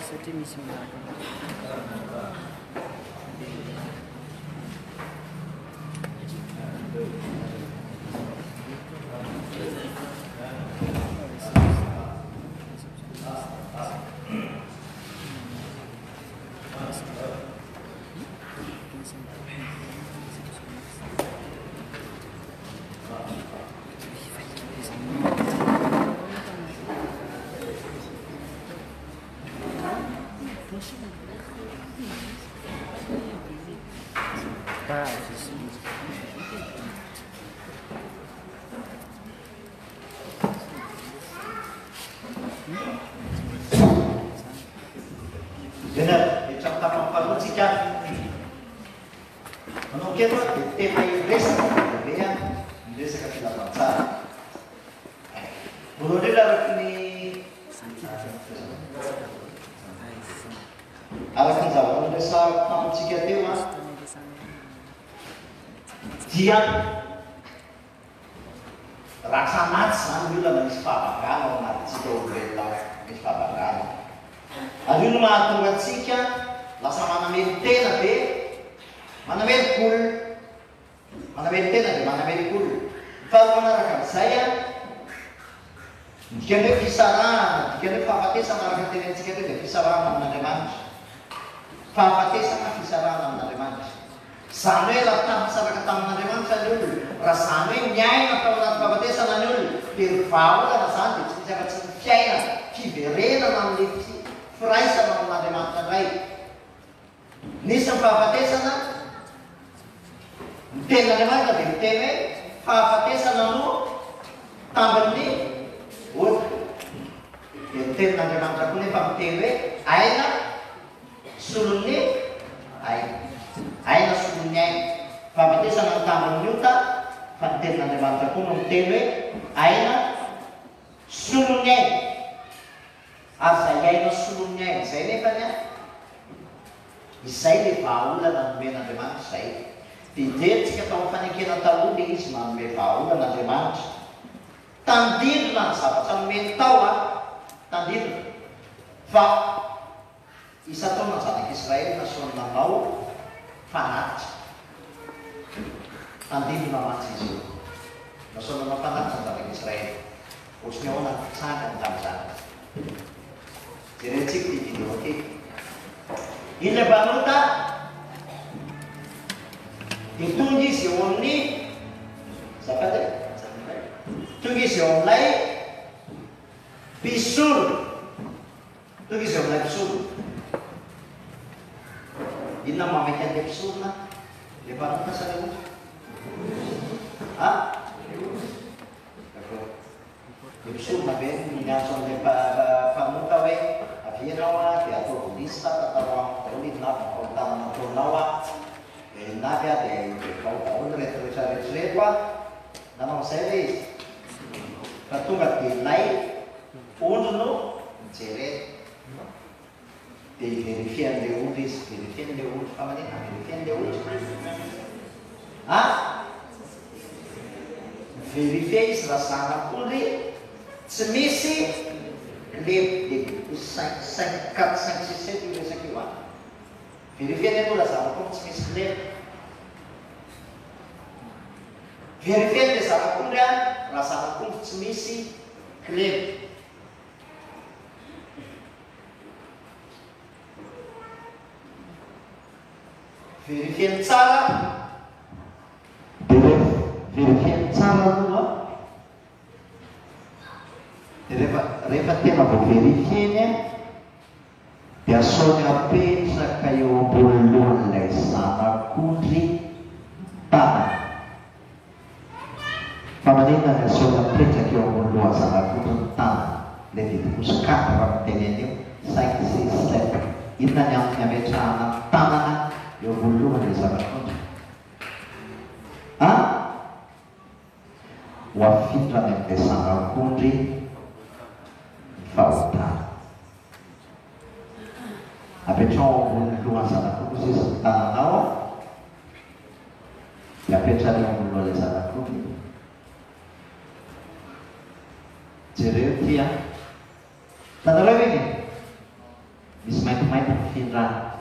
Satria misy miaraka Benar, trong tập học phần chỉ chân nó kết thúc tema Inggris dia Inggris akan tidak bangsa belum dia ini alasan zaman besar kamu jika tema dia rasa mat sambil menispa kalau mat jika udah menispa kalau adun maatungad sika lasa manamel tena be manamel kul manamel tena be manamel kul fal manarakan saya kene kisaran kene papate sama rakan tenen sika be kisaran manademan papate sama kisaran manademan sane lapta sama katam manademan sadul rasane nyai atau lat papate sama nul pirfau la rasane bisa kacaya kiberena namli Fry sama manademan lain. Ni sampai patesa na. Tena naman natin teme. Patesa na mo. Tambal ni. Wood. Tena naman sa kunin pang teme. Ay na. Sulun ni. Ay na sulun niya. Patesa na tambal nyuta. Tena naman sa kunin teme. Ay na. Sulun niya. Asa yai no sulungnya saya ini kan ya saya di paula dan bena deman saya tidak jika tahu kan kita tahu di isman be paula dan deman tandir lah sahabat sama mental tandir fa isa to masa Israel nasional mau fanat tandir nama sih nasional fanat sama Israel usnya orang sangat damai Genetik di video, oke? Ini banuta ditunggu si Oni, siapa tadi? Tunggu si Onlai, bisul, tunggu si Onlai bisul. Ini nama mereka bisul na, di banuta sana. Ah? Bisul na ben, minasong di banuta we. Nawa dia tu lista atau orang nak orang tu nawa nak dia kau orang reserva nama servis ketunggak di lain uno ceret di verifikan de udis apa ni verifikan de udis ah verifikan rasanya pulih semisi lip singkat singkat itu bisa kiwan. Verifikan itu lah sama pun semisal. Verifikan itu sama pun dan rasa pun semisi klip. Verifikan cara. Verifikan cara dulu. Refattema på verifieringen biasanya pensa kayo bolon lay sana kundri tanah pamanina na soga pensa kayo bolon sana kundri tanah lebih uskat orang tenenyo saya kisi step ina yang beca anak tanah yo bolon lay sana kundri wafitra na sana kundri falta. Apesar luar sana khusus tanah nawa, ya apesar yang luar sana khusus. Jadi dia Tanareo iny misy maintimainty mifindrany.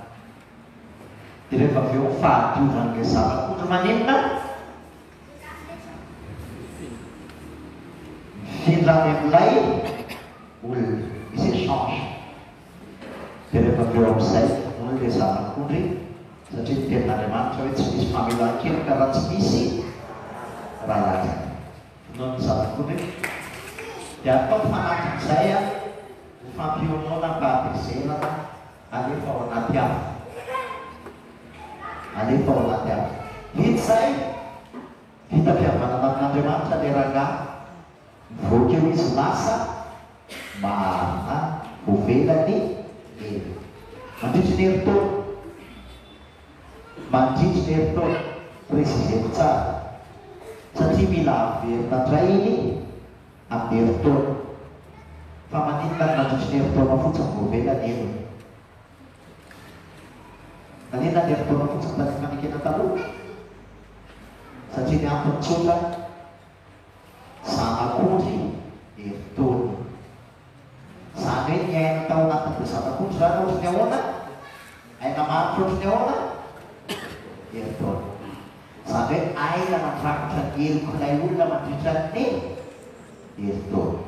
Dia rehefa avy eo fahadiovan'ilay zava-kondro maninona mifindrany amin'ilay olona, misy échange. Dia rehefa avy eo amin'izay moa ilay zava-kondro satria ny tenin'Andriamanitra hoe tsy misy famelan-kely ka raha tsy misy raha latsaka. Noho ny zava-kondro dia atao fanatin'izay a ho fampionona mba hampiazelana alefa ao anaty hafa. Alefa ao anaty hafa. Hita izay fitafiavanana amin'Andriamanitra ilay rangahy. Mivoaka eo izy lasa marina hovelany ely. Mandritry ny herintaona. Mandritry ny herintaona. Prezizeny tsara. Satria mila averina indray iny amin'ny herintaona. Fa maninona ny mandritry ny herintaona fotsiny voavelany ely. Maninona ny herintaona fotsiny tany fanekena taloha? Satria ny antony tsotra zanak'ondry herintaona. Zany hoe ny aina tao anatin'ilay zanak'ondry zany ohatry ny ahoana? Aina maritra ohatry ny ahoana? Herintaona. Zany hoe aina mandrakotra ny helokon'ilay olona mandritra ny herintaona.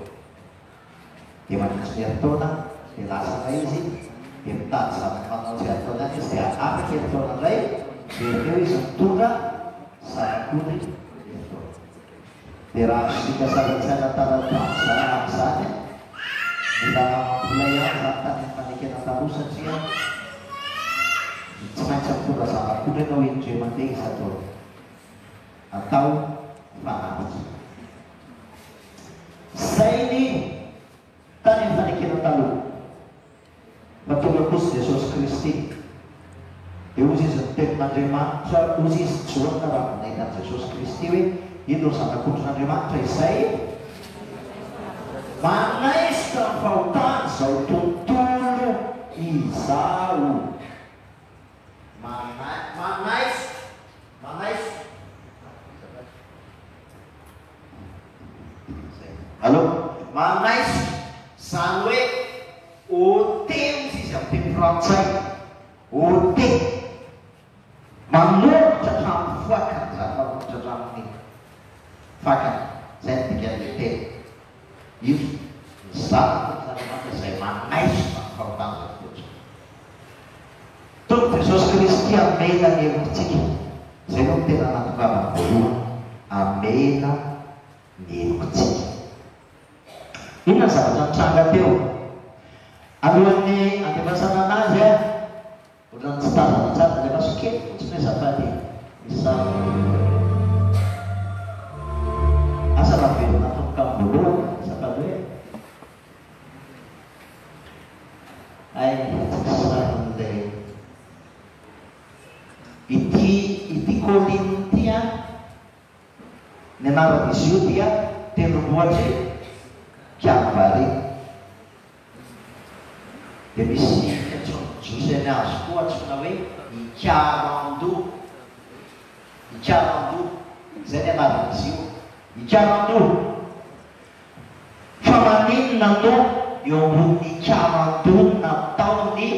Dia mandritra ny herintaona dia lasana izy dia mitady zanaka manao izay ataony any izy dia afaka herintaona indray dia eo izy mitondra zanak'ondry herintaona. Dia raha sika saratsaina tara-tamin'izany amin'izany mila mampilay any zany tany fanekena taloha satria tsy maintsy mitondra zanak'ondry ianao indray mandeha izy atao fanampy. Zay ny tany amin'ny fanekena taloha. Fa tonga kosa Jesosy Kristy dia ozy izy ny tenin'Andriamanitra, ozy izy joana raha vonaina Jesosy Kristy hoe ino ny zanak'ondrin'Andriamanitra izay manaisitra ny fahotany izao tontolo izao. Manaisitra. Allo? Manaisitra zany hoe ôte izy amin'ny teny frantsay. Ôte. Manolotra hatramin'ny fakany zany, manolotra hatramin'ny fakany. Zay ny dikan'ilay teny. Io ny zanak'Andriamanitra izay manaisitra ny fahotany izao fotsiny. Tonga Jesosy Kristy amena ny helokontsika. Zay no tena natongavany voalohany. Amena ny helokontsika. Inona zavatra nitranga teo? Alohan'ny andevasana anazy a, ohatrany tsy tazana tsara ilay maso kely fotsiny hoe zafady misy asa navelona tomboka amin'ny voalohany zafady hoe tsasan'ilay ity Korinty ity a ny anaran'izy io dia tendrombohitry Calvary. Dia misy José ny azo koa antsoina hoe Ikarando. Ikarando izay ny anaran'izy io. Ikarando. Fa maninona no eo ambony Ikarando nataony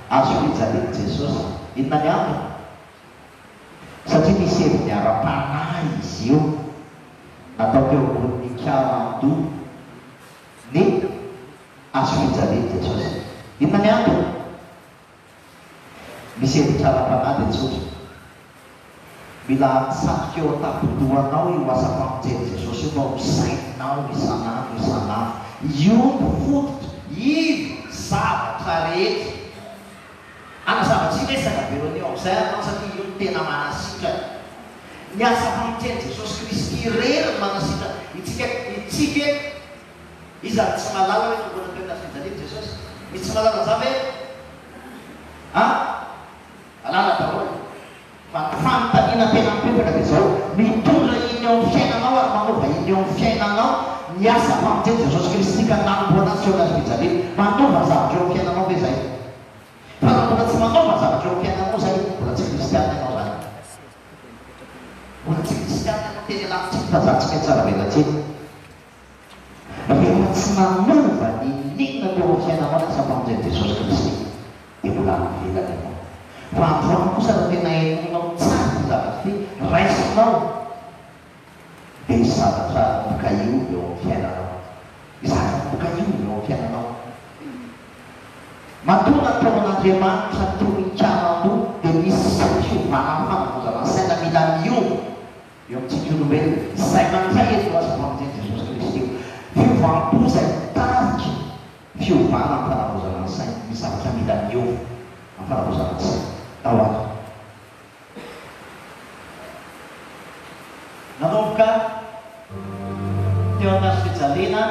azo fijaliana Jesosy? Inona ny antony? Satria misy heviny ara-panahy izy io natao teo ambony Ikarando ny azo fijaliana Jesosy. Inona ny antony? Misy hevitra ara-panahy dia tsotra. Mila misafiky eo an-tampolohanao io asa famonjeny Jesosy io mba ho sainao isanandro. Io no fototra, io zavatra rehetra. Anazavatsika resaka veronio amin'izay anao satria io no tena manasitrana. Ny asa famonjeny Jesosy Kristy irery manasitrana. Itsika iza tsy malala hoe tokony tena fijaliana Jesosy. Misy tsy malala zany hoe alala daholo. Fa ny fanontaniana tena mipetraka dia zao mitondra iny eo amin'ny fiainanao ary manova iny eo amin'ny fiainanao ny asa famonjeny Jesosy Kristy ka nanomboana azy eo anazy fijaliana. Manova zavatra eo amin'ny fiainanao ve zay? Fa raha mbola tsy manova zavatra eo amin'ny fiainanao zay, mbola tsy kristiana ianao zany. Mbola tsy kristiana ianao teny lavitsika fa zany tsy mety tsara velantsika. Rehefa tsy nanova famonjeny Jesosy Kristy dia mbola mivelatra ianao. Fa androany kosa raha tena hainao tsara ny zavatra ty raisinao dia zavatra mikaio eo amin'ny fiainanao, zavatra mikaio eo amin'ny fiainanao. Matoa tao an'Andriamanitra toroikanao dia misy fiovana famonjana saina mila miova eo amintsika olombelona izay mandray eto azy famonjeny Jesosy Kristy. Fiovanam-po izay tarika fiovana amin'ny fanavozana ny saina, misy zavatra mila miova amin'ny fanavozana ny saina. Tahoaka nanomboka teo amin'ny hazo fijaliana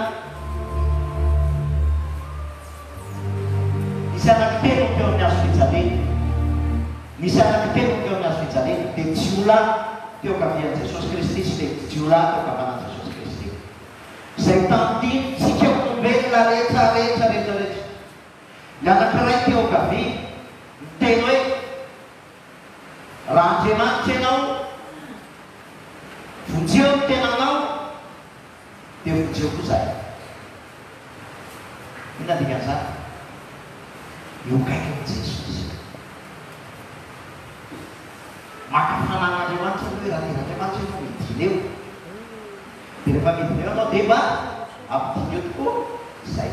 nisy anankitelo teo amin'ny hazo fijaliana, nisy anankitelo teo amin'ny hazo fijaliana dia jiolahy teo kavian'i Jesosy Kristy sy dia jiolahy teo kavanan'i Jesosy Kristy. Izay tamin'ity tsika olombelona rehetra. Ny anankiray teo kavia miteny hoe raha Andriamanitra ianao, vonjeo ny tenanao dia vonjeo koa zay. Inona dikan'izany? Io kaiky amin'i Jesosy. Maka fanan'Andriamanitra hoe raha ten'Andriamanitra ianao midina eo dia rehefa midina eo anao dia mba ampidina eo tokoa izay.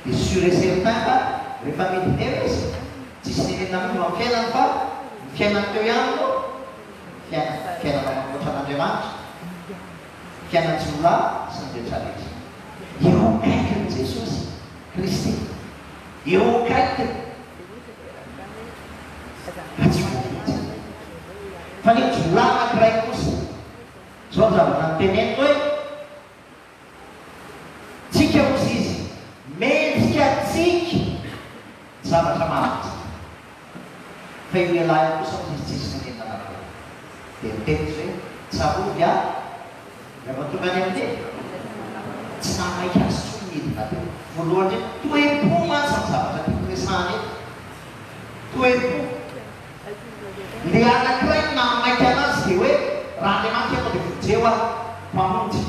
Dia sûr et certain fa rehefa midina eo izy tsisy nenena mino amin'ny fiainany fa ny fiainany teo ihany no fiainana mampivoatra an'Andriamanitra, fiainany jiolahy sy ny rehetrarehetra. Eo kaiky amin'i Jesosy Kristy, eo kaiky raha tsy voavintsy. Fa ny jiolahy anankiray kosa zao ny zavatra nyteneniko hoe tsika kosa izy mendrika tsika zavatra maritsy. Fa io lehilahy kosa izy tsisy manenana anankiray dia miteny hoe tsarovy a rehefa tonga any amin'iny tsy namaika azy tsy midina teo voalohany hoe toe-po mantsy amin'ny zavatra tiako resahana eto, toe-po. Le anankiray namaika anazy dia hoe raha Andriamanitra ianao dia vonjeo aho mamonjy.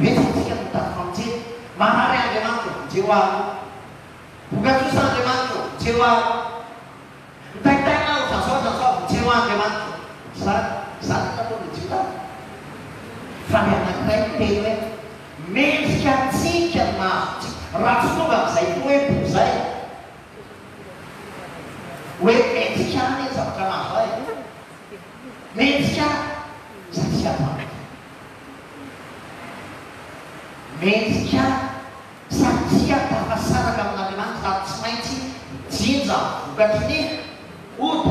Metsitsika mitady famonjena manary Andriamanitra vonjeo aho, voka-tsosa Andriamanitra vonjeo aho, mitaitaina aho ohatrany zao vonjeo aho Andriamanitra. Zany nataony jiolahy. Fa ny anankiray teny hoe mendrika tsika nahazotsika raha tsy tonga amin'izay toe-po zay hoe mendrika ny zavatra nahazo ahy, mendrika satria maty, mendrika satria tafasaraka amin'Andriamanitra raha tsy maintsy jinja vokatry ny ody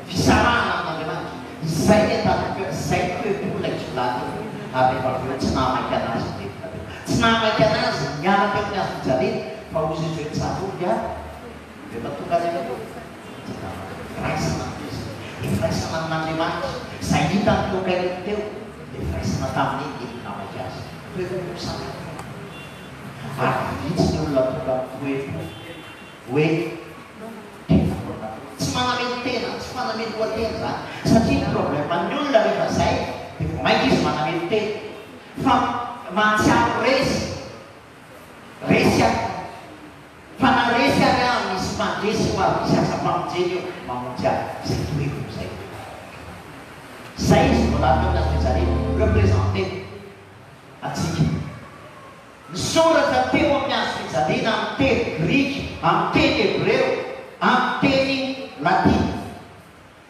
fisarahana amin'Andriamanitra. Izay ny atanako izay toe-polona jiolahy teo. Ary rehefa avy eo tsy nahamaika anazy ndetina teo, tsy nahamaika anazy miaraka amin'ny hazo fijaliana fa ozy izy hoe tsarovy a rehefa tonga any eo firaisana izy, firaisana amin'Andriamanitra izay hitany teo kairiny teo dia firaisana tamin'iny dia nahamaika azy. Toe-po samihafa. Ary vitsy ny olona tonga toe-po hoe tsy manameny tena, tsy manameny lohatena zany. Satria ny probleman'ny olona rehefa zay dia vao mainka izy manameny tena. Fa mahatsiaro resy aho. Fa na resy ary aho misy mandresy ho avy misy asa-pamonjeny eo mamonjy ahy. Zay toe-po zay. Zay izy mbola teo amin'ny fijaliana representé atsika. Misoratra teo amin'ny hazo fijaliana amin'ny teny grika, amin'ny teny hebreo, amin'ny teny latina.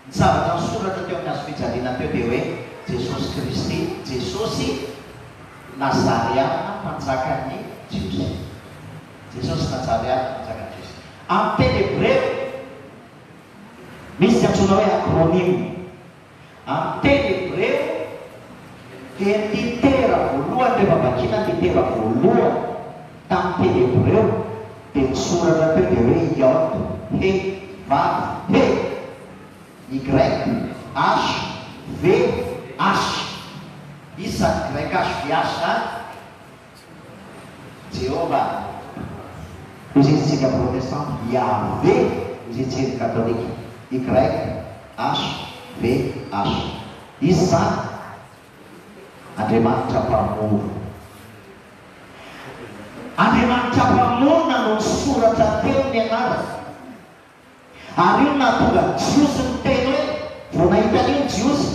Ny zavatra misoratra teo amin'ny hazo fijaliana teo dia hoe Jesosy Kristy, Jesosy Nazariana mpanjakan'ny Jiosy. Jesosy Nazariana mpanjakan'ny Jiosy. Amin'ny teny hebreo misy antsoina hoe acronyme. Amin'ny teny hebreo dia ny litera voalohany rehefa vakina ny litera voalohany tamin'ny teny hebreo dia misoratra teo dia hoe iot, he, vav, he, y, h, v, h. Isan'ny grec h, v, h zany Jehova. Hozy izy tsika protestant Yahvé, hozy tsika katolika y, h, v, h. Izy zany Andriamanitra mpamoro. Andriamanitra mpamorona no soratra teo ny anarany. Ary io natonga Jiosy ny teny hoe vao nahita an'io Jiosy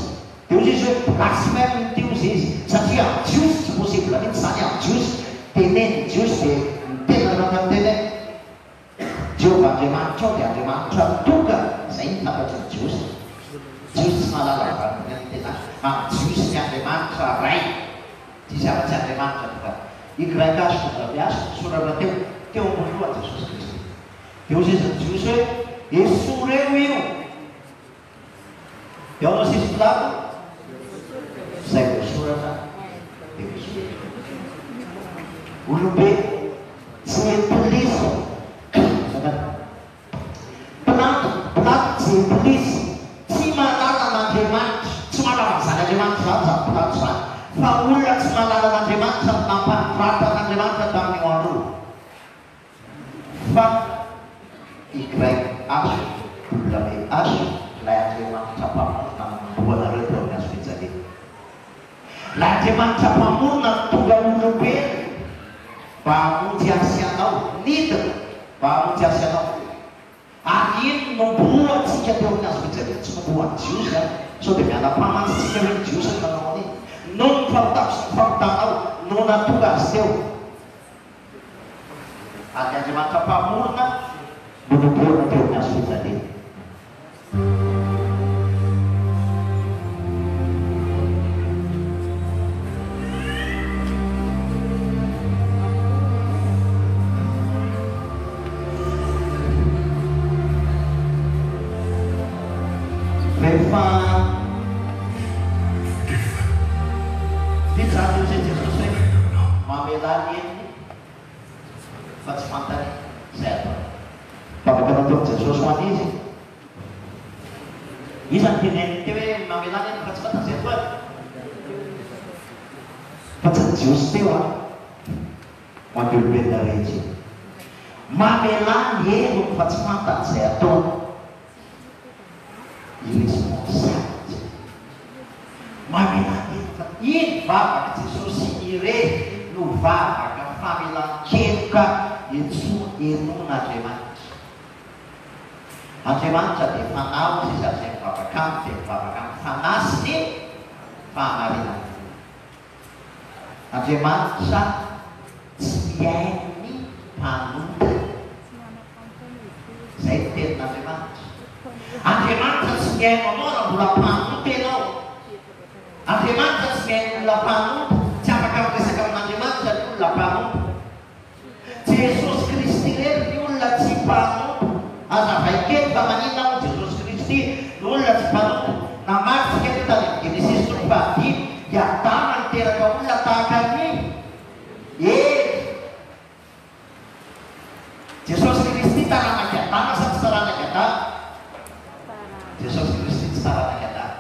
dia ozy izy hoe blasphème ny teo izy satria amin'ny Jiosy tsy possible mihitsy zany amin'ny Jiosy teneny Jiosy dia ny tena raha teny hoe Jehovah Andriamanitra ao dia Andriamanitra tonga izay ny tapatry ny Jiosy. Jiosy tsy mahalala varavara ny tena amin'ny Jiosy ny Andriamanitra ray ty zava-tsy Andriamanitra tonga igraiky fogaviasy soratra teo ambony loha Jesosy Kristy. Dia ozy izy ny Jiosy hoe esoreo io dia ao sisy filako izay voasoratra dia esoreo olobe tsy epoliso Pilato tsy epoliso tsy malala n'Andriamanitra tsy malala zany Andriamanitra zany Pilato zany fa olona tsy malala n'Andriamanitra nampanovrata n'Andriamanitra tamin'io andro fa igraiky azo olona be azo ilay Andriamanitra mpamorona nomboanareo teo amin'ny azo fijaliana. Ilay Andriamanitra mpamorona tonga olombelo mba hamonjy asy anao nidina mba hamonjy asy anao. Ary ino nomboantsika teo amin'ny azo fijaliana tsy nomboan'ny Jiosy any sao dia mianam-pamantsitsika hoe ny Jiosy ny manao an'iny no ny fampitanao no natonga azy teo. Ary Andriamanitra mpamorona no nomboana teo amin'ny azo fijaliana. Rehefa vitsareo izay Jesosy hoe mamela ny eniny fa tsy fantany izay atao. Afaka nataony Jesosy ho an'izy izy ny teneniny teo hoe mamela ny eniny fa tsy fantany izay atao fa tsy ny Jiosy teo a ho an'ny olombelona rehetra mamela ny eniny fa tsy fantany izay atao. Iresponsable mamela fa iny vavaka Jesosy ire no vavaka famelan-keloka enon'Andriamanitra. Andriamanitra dia fanao izy izay mivavaka aminy dia mivavaka amin'ny fanasy ny fahamarinana. Andriamanitra tsy miainy mpanompo izay ny tenin'Andriamanitra. Andriamanitra tsy miaino anao raha mbola mpanompo ianao. Andriamanitra tsy miaino olona mpanompo tsy afaka miresaka amin'Andriamanitra ny olona mpanompo. Jesosy Kristy rery ny olona tsy mpanompo. Azavaikely fa maninona ho Jesosy Kristy ny olona tsy mpanompo. Namaritsika ny tany amin'ny Genesis 3:5 dia Adama niteraka olona tahaka ny Jesosy Kristy taranaka Adama sa tsy taranaka Adama? Jesosy Kristy tsy taranaka Adama.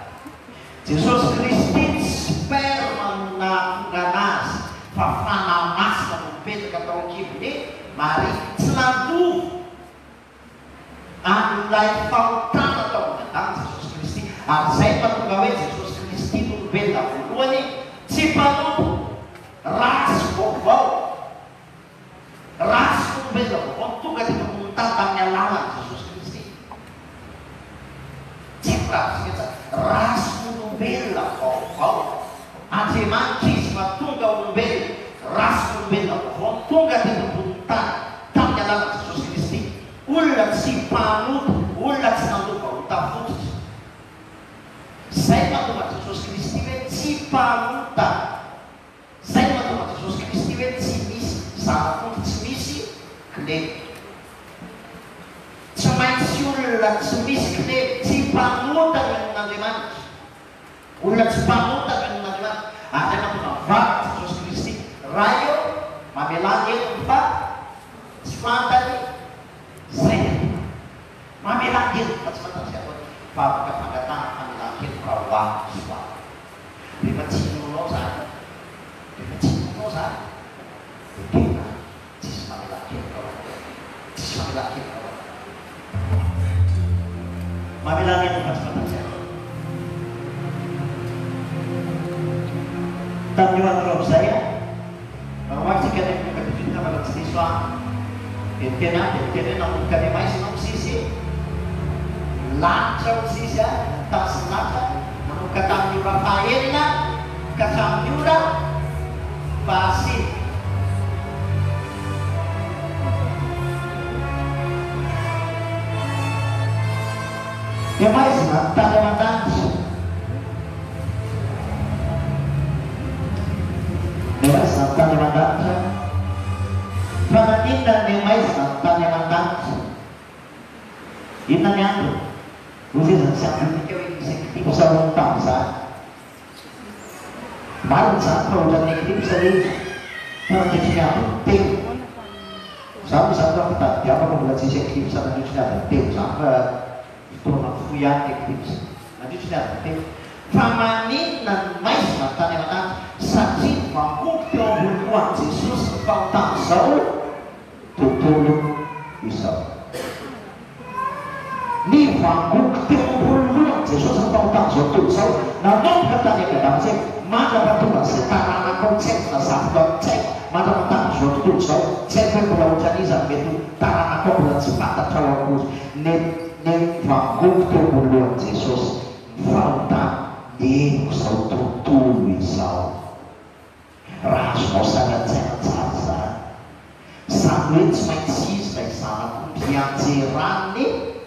Jesosy Kristy tsy sperma nahatonga anazy fa fanahy masina no mipetraka tao an-kibony Maria. Tsy nandovo an'ilay fahotana tao amin'ny Adama Jesosy Kristy. Ary izay mahatonga hoe Jesosy Kristy no olombelona voalohany tsy mpanompo ratsy vaovao. Ratsy olombelona vaovao tonga dia mamontany tamin'ny alalany Jesosy Kristy. Rasy olombelona vaovao. Andriamanitra izy mahatonga olombelona rasy olombelona vaovao tonga dia nambony tany tamin'ny alalany Jesosy Kristy. Olona tsy mpanompo, olona tsy nandova fototra. Zay mahatonga Jesosy Kristy hoe tsy mpanompo. Zay mahatonga Jesosy Kristy hoe tsy misy zava-fonto, tsy misy clé. Tsy maintsy olona tsy misy clé, tsy mpanota ny amin'Andriamanitra. Olona tsy mpanota ny amin'Andriamanitra. Ary mahatonga vavaka Jesosy Kristy. Raha eo mamelany eniny fa tsy fantany zay mamelany eniny fa tsy fantany zay atao. Vavaka fangatana mamelany eniny raha hoavy sy hoavy. Rehefa tsy hinonao zany, rehefa tsy hinonao zany, dia tena tsisy mamelany eniny raha hoavy. Tsisy mamelany eniny raha hoavy. Mamelany eniny fa tsy fantany zay atao. Tamin'io andro amin'izay a, mamaky tsika ny siswa bentena namunkan ni mais nang sisi lancar sisi tak senata namun kata juga payenna kata juga pasti yang mais nang tanda mandan yang tanda mandan Pananindan ni mais nang tanda mandan ina niya usi sa usa bangsa bangsa produk negatif sendiri produknya penting sama-sama kita tiap membuat sisi negatif sama juga penting sama produk yang negatif nanti sudah penting famani dan mais mata yang akan saksi mampu berbuat Yesus kau tak tahu tutulung bisa ni mampu berbuat Yesus kau tak tahu namun katanya kadang sih maka waktu masih tanah konsep nasab konsep maka tak suatu so saya kalau jadi sampai itu tanah aku bulan sepakat kalau ni mampu berbuat Yesus falta di suatu tulisau rasmo sangat sasa sandwich maksis baik sana yang cerani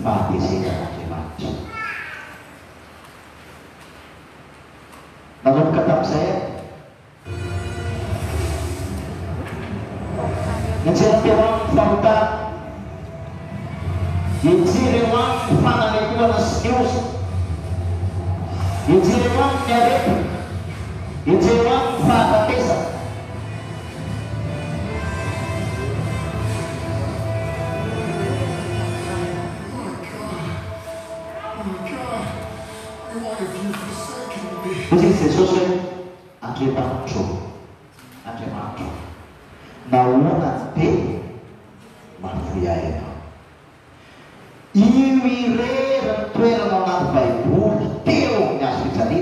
mati sih macam namun kata saya Ngeceritakan fakta Ngeceritakan panamikuan news Ngeceritakan nyarep Ngeceritakan fakta desa Mungkin sesuatu Andre Pancho Andre Pancho Nauna te Marfuyaena Iwire Rantuera Nonat Baibul Teo Nyasri Jadi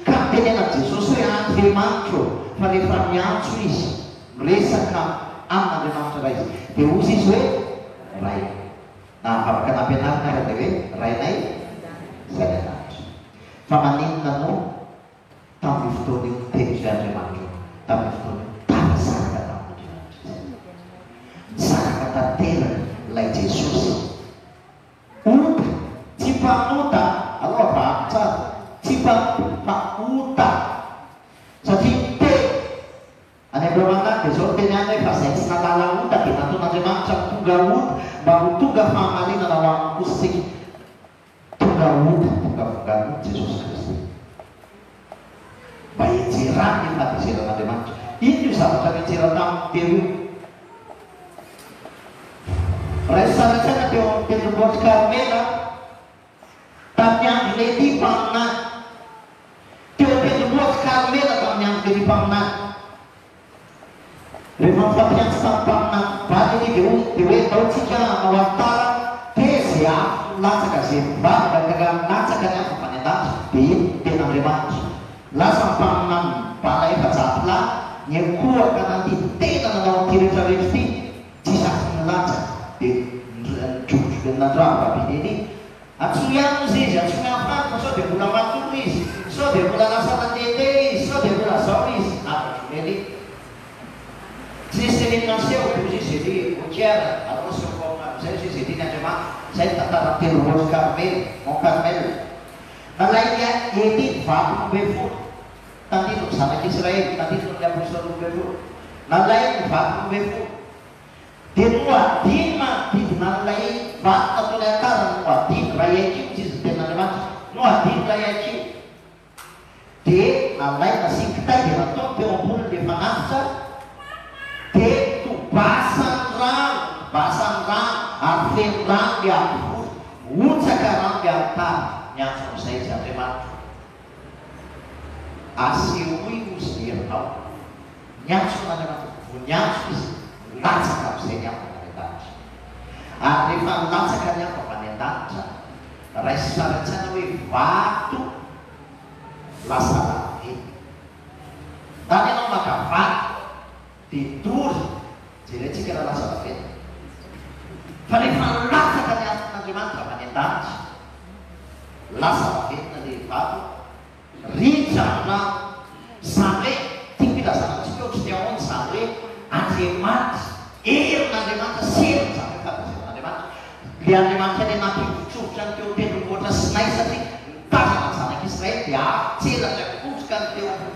Kapten na Jesus ya Andre Pancho Falifram Yansuis Resa kam Amma de Nantarais Te usi sue Rai Nah apakah nabi nak tewe Rai nai Sadanat Famanin nanu Tapi futuri Te Andre Pancho Tapi futuri kata terra lai Jesus cipa uta Allah baca cipa uta jadi te ane bermakna besok tenyane pasai sanadalang uta kita tu nanti macam tugawut baru tuga famali na nawang kusik tugawut Jesus Kristus bayi cirang yang mati cirang nanti macam ini sama sama cirang tam dewi Resa-resa na pinubos Carmela Tanyang lady pang na Tiyo pinubos Carmela Tanyang lady pang na Rimang tanyang sampang na Pati ni diwe tau sika Nawantara Tesya Lasa kasi Ba Gagagang nasa kanya Kapanita Pinang rimang Lasa pang na Palay kasatla Nyekuwa ka nanti Tena na nawang kiri-kiri Jisa nalasa dengan drama ini, yang sih, yang apa? So dia pulang matulis, so dia pulang asal tete, so dia pulang soris, jadi sistem nasional itu sih ujian atau sokongan, saya sih tidak cuma saya tak tahu rumus Karmel, mau Karmel, nah lainnya ini faham befu, nanti untuk sama Israel, nanti untuk yang musuh befu, nah lain faham befu. Dinwa dima dinalai ba atau lekar wa din raya ci ci tenan ma no din raya ci de nalai masih kita ya to pe opun de manasa de tu basan rang arfin rang ya mucha karang ya ta yang selesai jadi ma asiwi usir no yang sudah punya Lansakan saya pemerintahan. Arifan lansakannya pemerintahan. Resa-resa nawi waktu lasana ini. Tadi nama kapan tidur jerentsika raha lasa vavety fa rehefa latsaka ny antin'Andriamanitra manendanitra lasa vavetina le vato ritrana zany hoe tia filazana antsika ohatry ny ahoany zany hoe Andriamanitra herin'Andriamanitra seriny zany hoe fatazeran'Andriamanitra le Andriamanitra any nampivotsofotra ny teo tendrombohitra Sinay satria mitazana ny zanak'Israely dia ahatselatra kotroka ny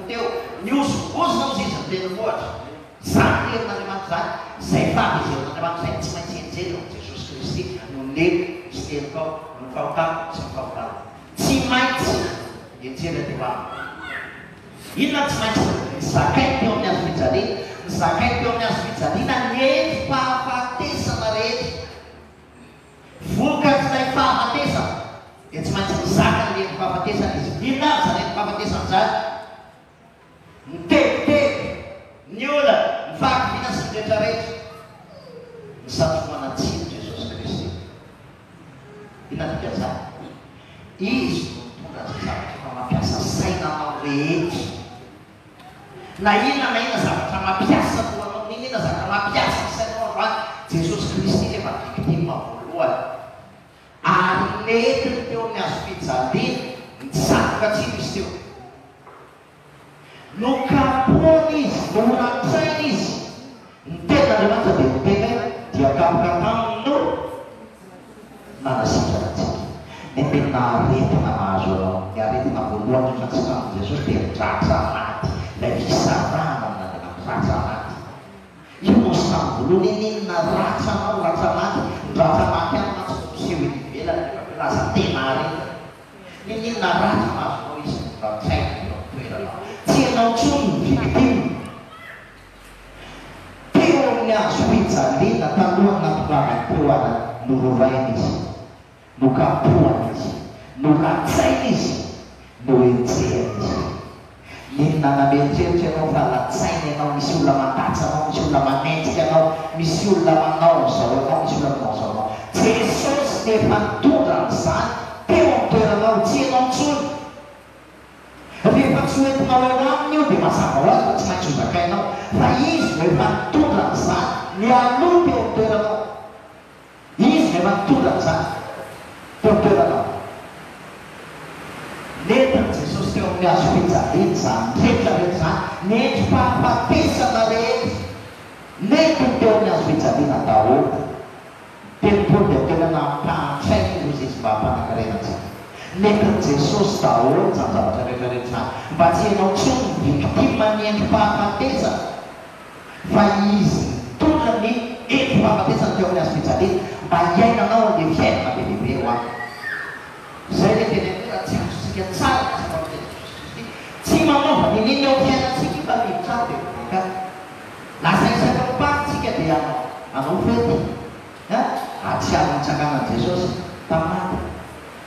teo niosongozona ozy izy ny tendrombohitra zany herin'Andriamanitra zany izay fahavezeran'Andriamanitra izay tsy maintsy enjely ao Jesosy Kristy no neny sy tenikao no fahotako sy ny fahotako tsy maintsy enjely teo aminy inona tsy maintsy zakay teo amin'ny azo fijaliana ny zakay teo amin'ny azo fijaliana neny fahafatesana rehetra vokatr'ilay fahafatesana dia tsy maintsy mizaka ny neny fahafatesana izy inona aby zany neny fahafatesana zany mitebiteby ny olana ny fahakiviana sy ny rehetrarehetra ny satromana tsiny Jesosy Kristy inona dika zany izy no mitondra zay zavatra fa mampiasa sainanao rehetra na inona zavatra mampiasa lohanao inona zavatra mampiasa ny sainao androany Jesosy Kristy efa victime voalohany ary netiny teo amin'ny azo fijaliana nisakoka tsiny izy teo no kapoana izy no ratsaina izy ny ten'Andriamanitra dia miteny dia kapoka taminy no nanasitrana tsika ny tena aretina mahazo anao ny aretina voalohany rehefa tsy tamin'i Jesosy dia mitratra anaty ilay fisarana amin'Andriamanitra ratsa anaty io no sy tamin'ny voalohany inona ratsa anao ratsa anaty ratsa anaty any matsy miseho eny ivelany rehefa filaza tena aretina inona ratsa mahazonao izy ratsaina eo toerana tsy ianao tsony ny victime teo amin'ny azo fijaliana talohany nampivavany teo ana norovaina izy no kapohana izy no ratsaina izy no enjehana izy inona namentreritra ianao fa latsaina ianao misy olona mandatsy anao misy olona manenjika anao misy olona manao zao anao misy olona manao zao anao Jesosy nefa nitondra n'izany teo amin'ny toeranao tsy ianao tsony rehefa tsy hoentinao eo aminy io dia mazava ho azy fa tsy maintsy ho zakainao fa izy rehefa nitondra n'izany ny aloha teo amin'ny toeranao izy rehefa nitondra n'izany teo amin'ny toeranao netiny Jesosy teo amin'ny azo fijaliana zany rehetrarehetra zany nety fahafatesana rehetra netiny teo amin'ny azo fijaliana daholo telopolo dia tena nampahantsaina izy izy mba hampanankarena tsika netiny Jesosy daholo zany zavatra rehetrarehetra zany mba tsy ianao tsony victime ny fahafatesana fa izy tondra ny ento fahafatesana teo amin'ny azo fijaliana mba hiainanao le fiainana be lehibe ho any zay le tena raha tsy azosika tsara tsy manaova ny niny ao fiainantsika fa miditra dia ka lasa isakapakitsika dia anao fety atsiarany tsakanan Jesosy tamin'ady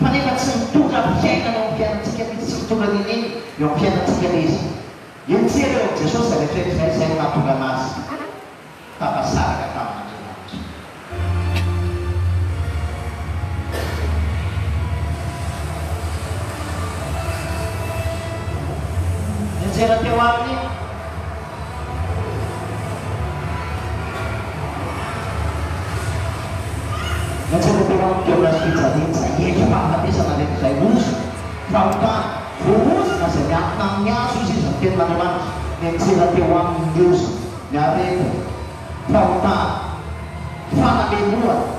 fa nefa tsy mitondra fiainana ao fiainantsika mitsy tsy mitondra nininy eo amin'ny fiainantsika le izy enjely eo Jesosy zay rehetrarehetra zay mahatonga anazy tapasaraka tamin'Andriamanitra enjela teo aminy enjela teo aminy teo amin'ny fijaliana zay eky fahafatesana rehetra zay ozo fahotana voozona zay miankina amin'ny azo izy izy ny tenin'Andriamanitra ny enjela teo aminy ozo ny arety fahotana fanameloana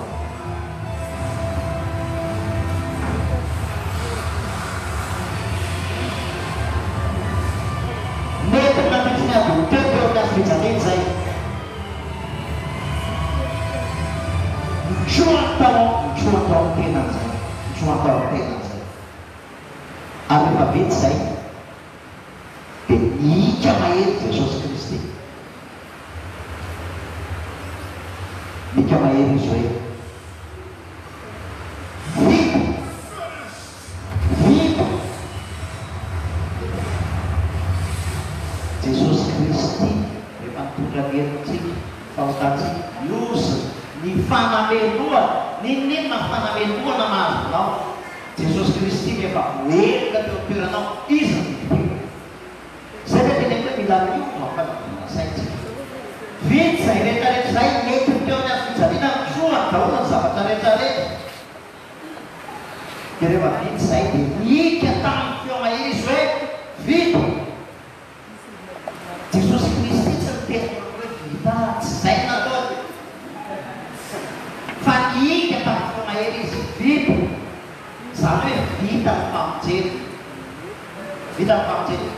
netiny nampitsiny adolo teo teo amin'ny azo fijaliana zay mitsoatao tenan'izay mitsoatao tenan'izay ary rehefa vety zay dia nika mahery Jesosy Kristy nika mahery izy hoe vita Jesosy Kristy rehefa mitondra ny herintsika fahotantsika miosina ny fanameloana ninona fanameloana mahazonao Jesosy Kristy nefa voerika teo toeranao izy ny victime zay le tena hoe mila io no ampanameloana saintsika Vitsy izay rehetrarehetra izay mety teo amin'ny fijaliana misoa daholo ny zavatra rehetrarehetra. Dia rehefa vitsy izay dia nika tamin'ny feo mahery izy hoe vita. Jesosy Kristy tsy niteny hoe vita, tsy izay nataony. Fa nika tamin'ny feo mahery izy vita. Izany hoe vita ny famonjena. Vita ny famonjena.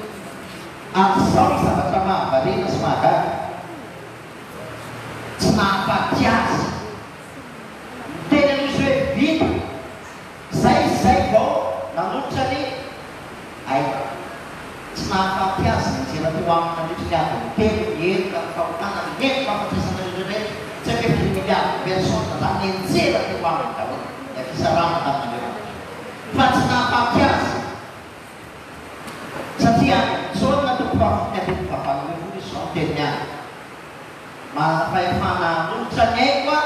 Ary izao ny zavatra mahavariana sy mahagaga. Tsy nahafaty azy. Teny amin'izy hoe vita. Izay vao nanolotra ny aina. Tsy nahafaty azy ny anjela teo aminy nandritra ny avy ny telo, ny heloka, ny fahotana, ny nety fahafatesana rehetrarehetra. Tsy hoe miliary personne zany ny anjela teo aminy daholo. Ny fisarahana tamin'Andriamanitra. Fa tsy nahafaty azy. Satria saona toko fahafatesana fahafana hoe folo izao teny any. Manana fahefana nolotra ny aina koa,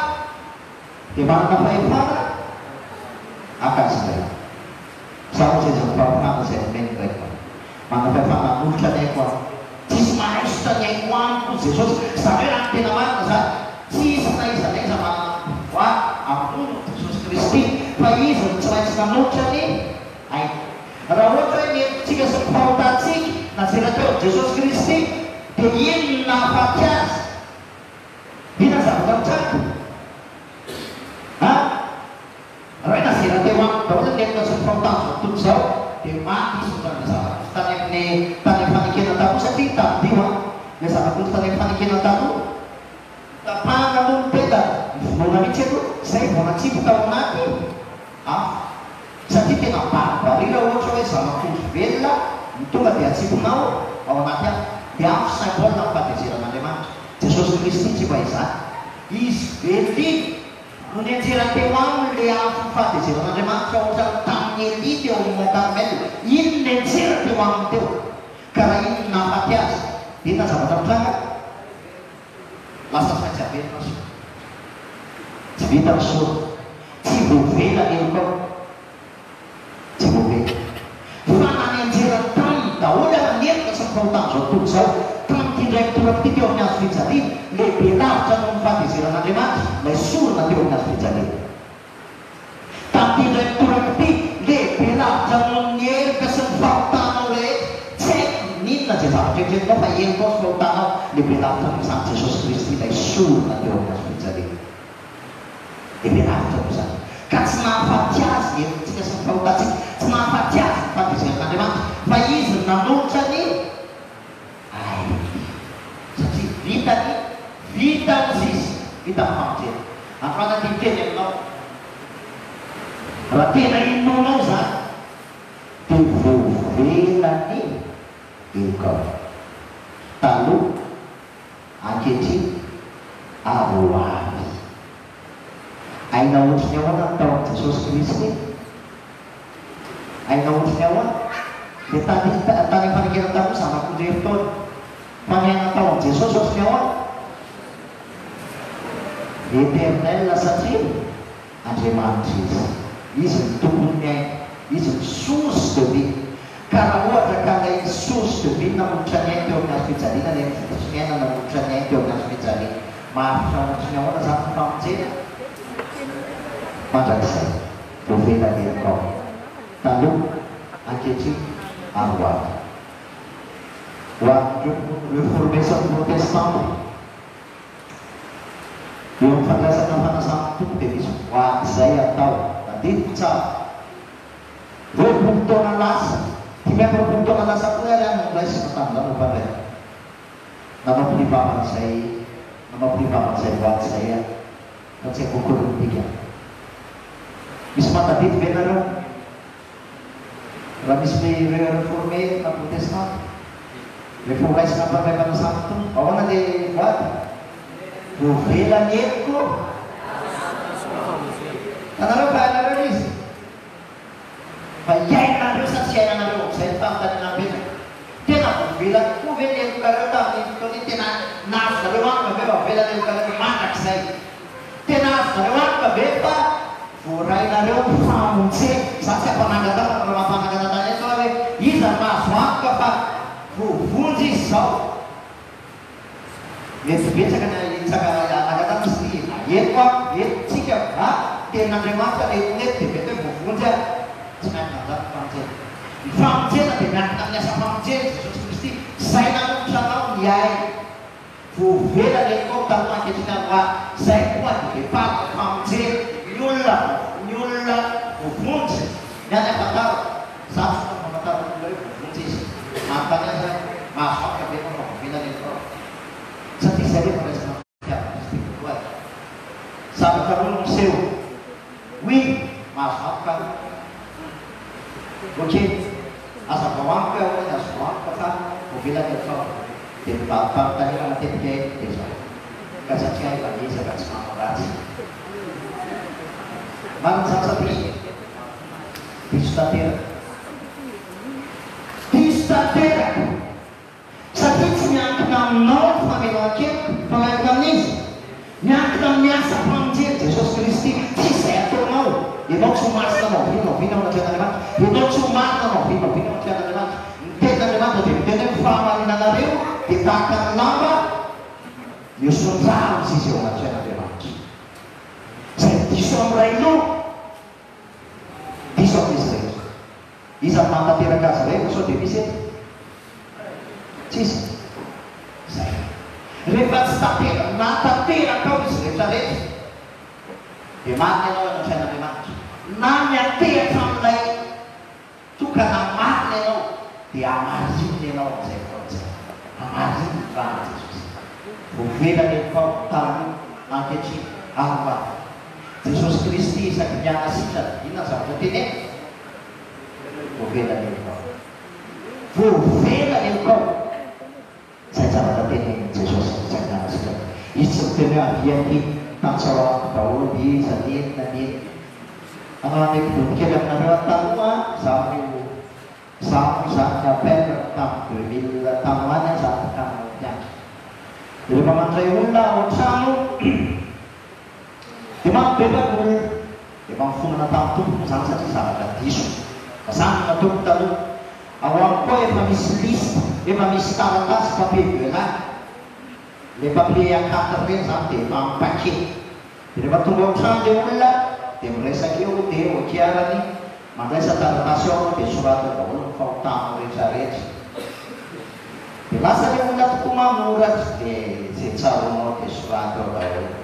dia manana fahefana akazizay. Sama izay zany fahafana izay nomeny ndraiky. Manana fahefana nolotra ny aina koa. Tsisy mahaisitra ny aina hoaniko Jesosy. Izany hoe raha tena marina zany. Tsisy na iza na iza manana amin'ny Jesosy Kristy. Fa izy no tsy maintsy nanolotra ny aina. Raha ohatra hoe mihetintsika sy ny fahotantsika najera teo Jesosy Kristy, dia ino no nahafaty azy? Ina zavatra mitranga? Raha nazera teo aminy daholo ny entina sy ny fahotana zao tontolo izao, dia maty izy ny zavatra tany amin'ny fanekena taloha satria tamin'io ilay zava-koto tany amin'ny fanekena taloha. Tapahana olompeda vonoana mihitsy eto, izay vao natsipoka ao anaty afo. Satria tena barbarina ohatra hoe zava-koto velona ny tonga dia atsiponao ao anaty afo. Dia afo symbole ny fahatezeran'Andriamanitra. Jesosy Kristy tsy mba izany. Izy velona no nianjera teo aminy le afo fahatezeran'Andriamanitra ohatra tamin'ny Eli teo amin'ny Mont Carmel. Ino no nianjera teo aminy teo? Ka raha ino no nahafaty azy? Ina zavatra mitranga? Lasa tsy maintsy avelona so. Tsy vita ny soro. Tsy voavela ny elokao. Tsy voavela. Fa nanianjera taminy daholo manerika sy ny fahotana zao tontolo izao. Tamin'ity ndraiky torak'ity teo amin'ny hazo fijaliana, lehibe lavitra noho ny fahatezeran'Andriamanitra, ilay sorona teo amin'ny hazo fijaliana. Tamin'ity ndraiky torak'ity, lehibe lavitra noho ny erika sy ny fahotanao rehetra. Tsy haiko ninona zay zavatra eritreretinao fa erikao sy fahotanao, lehibe lavitra noho izany Jesosy Kristy, ilay sorona teo amin'ny hazo fijaliana. Lehibe lavitra noho izany. Ka tsy nahafaty azy ny erikantsika sy ny fahotantsika, tsy nahafaty azy ny fahatezeran'Andriamanitra, fa izy nanolotra ny aina. Satria vita izy, vita ny famonjena. Androana ty teny aminao. Raha tena inonao zany, dia voavelany elokao. Taloha, ankehitriny, avoavy. Aina ohatriny ahoana ny taon'i Jesosy Kristy? Aina ohatriny ahoana? Dia tany fanekena taloha zava-kondre fotoana. Fa ny aina taon'i Jesosy ohatriny ahoana? Éternel satria Andriamanitra izy. Izy ny tompon'ny aina. Izy ny source de vie. Ka raha ohatra ka ilay source de vie nanolotra ny aina teo amin'ny hazo fijaliana, ilay fototra ny aina nanolotra ny aina teo amin'ny hazo fijaliana. Maharitra ohatriny ahoana zany ny famonjena? Mandrakizay, voavelany elokao. Taloha, ankehitriny, avoavy. Ho amin'ireo réformation protestante, eo amin'ny fandraisana fanasana tompo dia misy ho an'izay atao, andiniko tsara. Roapolo taona lasa, dimy amby roapolo taona lasa koa ary any nolaisina tamin'izany mpandray. Namampilivaman'izay ho an'izay any, fa tsy haiko politika. Misy matadity ve nareo? Raha misy ireo réformé na protestante, rehefa horaisina mpandray fanasana tompo, ahoana ilay voady? Voavelany eloko. Tanareo fa hainareo izy. Fa iainareo sa tsy iainareo, izay ny fanontaniana. Tena voavelany koa ve ny elokareo tamin'ny fotoana tena nazonareo anka ve voavelany elokareo mandrakizay. Tena azonareo anka ve fa voarainareo famonjena. Za tsy hampanangatana, raha mampanangatana eto hoe iza mahazo anka fa voavonjy izy zao. Betsaka agata misy eto tsika ten'Andriamanitra letonety dia mety hoe voavonjy tsy miankina amin'izany famonjena. Ny famonjena dia miankina amin'ny asa famonjena Jesosy Kristy. Zay nanombotra anao niay voavela letonao taloha ankehitriny ahoa. Zay koa dia epaly famonjena ny olona voavonjy ny any afataro. Zaho tsy mahafataro olona hoe voavonjy izy. Manontany azy mahazo afaka be manao voavela letonao. Satria zay rehefa resaka Kristy koa. Zavatra roa miseho. Oui, mahazo afaka. Ok, aza vao amiko aho hoe azo vao amiko fa voavela letonao. Dia mibaby-pampitaniana matetika dia zao. Ka satria efa niezaka tsy manao ratsy. Marina satria diso tanteraka. Diso tanteraka. Satria tsy miankina aminao ny fameloan-keloko fa miankina amin'izy. Miankina amin'ny asa famonjena Jesosy Kristy. Tsy izay ataonao. Ianao tsy ho masina anao viana ao an-Andriamanitra. Ianao tsy ho marina anao viana ao an-Andriamanitra. Ny tenin'Andriamanitra dia miteny hoe fahamarinanareo dia tahaka ny lamba miosondrano izy eo anaty Andriamanitra. Zay diso amin'ray loha, diso amin'izy rehetra. Iza mantanteraka azy rehetra sao dia misy eto. Tsisy. Zay. Rehefa tsy tanteraka, na tanteraka ao izy rehetrarehetra, dia marina ianao anaty Andriamanitra. Na miantehatra amin'ilay tokana marina ianao, dia amarina ianao amin'izay fotoana. Amarina ny vahana Jesosy. Voavela letonao taloha ankehitriny ahoa. Jesosy Kristy isaky miana sitrany. Inona zavatra teneny? Voavela letonao. Voavela letonao. Zay zavatra teneny Jesosy isaky miana sitrany. Izy tsy miteny hoe aviaky tantsaoako daholo izy anenina neny. Anao anekdoty kely aminareo taloha zaho zany appel tamin'ny 2000 tamin'any zaho tamin'ny mpianatra. Dia rehefa mandray olona ao an-trano dia mampibebaka olona dia mampifonana tamin'ny tompony zany satria zavatra diso. Zany nataoko taloha. Ao amiko koa efa misy lista, efa misy taratasy papier velany. Le papier A4 reny zany dia efa amin'ny paquet. Dia rehefa tonga ao an-trano ilay olona dia miresaka eo dia okiarany mandraisa taratasy ao dia sorata daholo ny fahotana rehetrarehetra. Dia lasa ilay olona tokoa manoratra dia zay tsaronao dia sorata ao daholo.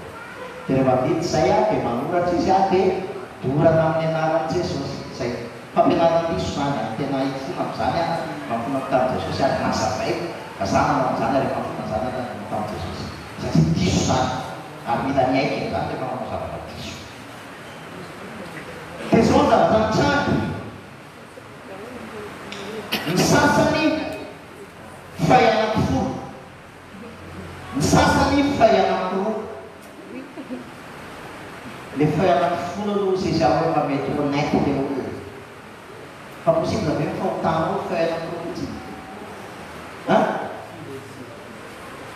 Dia rehefa vita zay dia manoratra izy dia dorana amin'ny anaran'i Jesosy. Zay fampianarana diso zany tena ifona amin'izany mampifona tamin'i Jesosy ary lasa zay kazana amin'izany rehefa mampifona zany tamin'i Jesosy. Satria diso zany ary mila miaika zany rehefa manao zavatra diso. Dia zao zavatra mitranga. Ny sasany fay anankifolo. Ny sasany fay anankiroa. Le fay anankifolo aloha zay izy aho efa mety honnête ilay olona. Fa possible ve fahotanao fay anankiroa ity?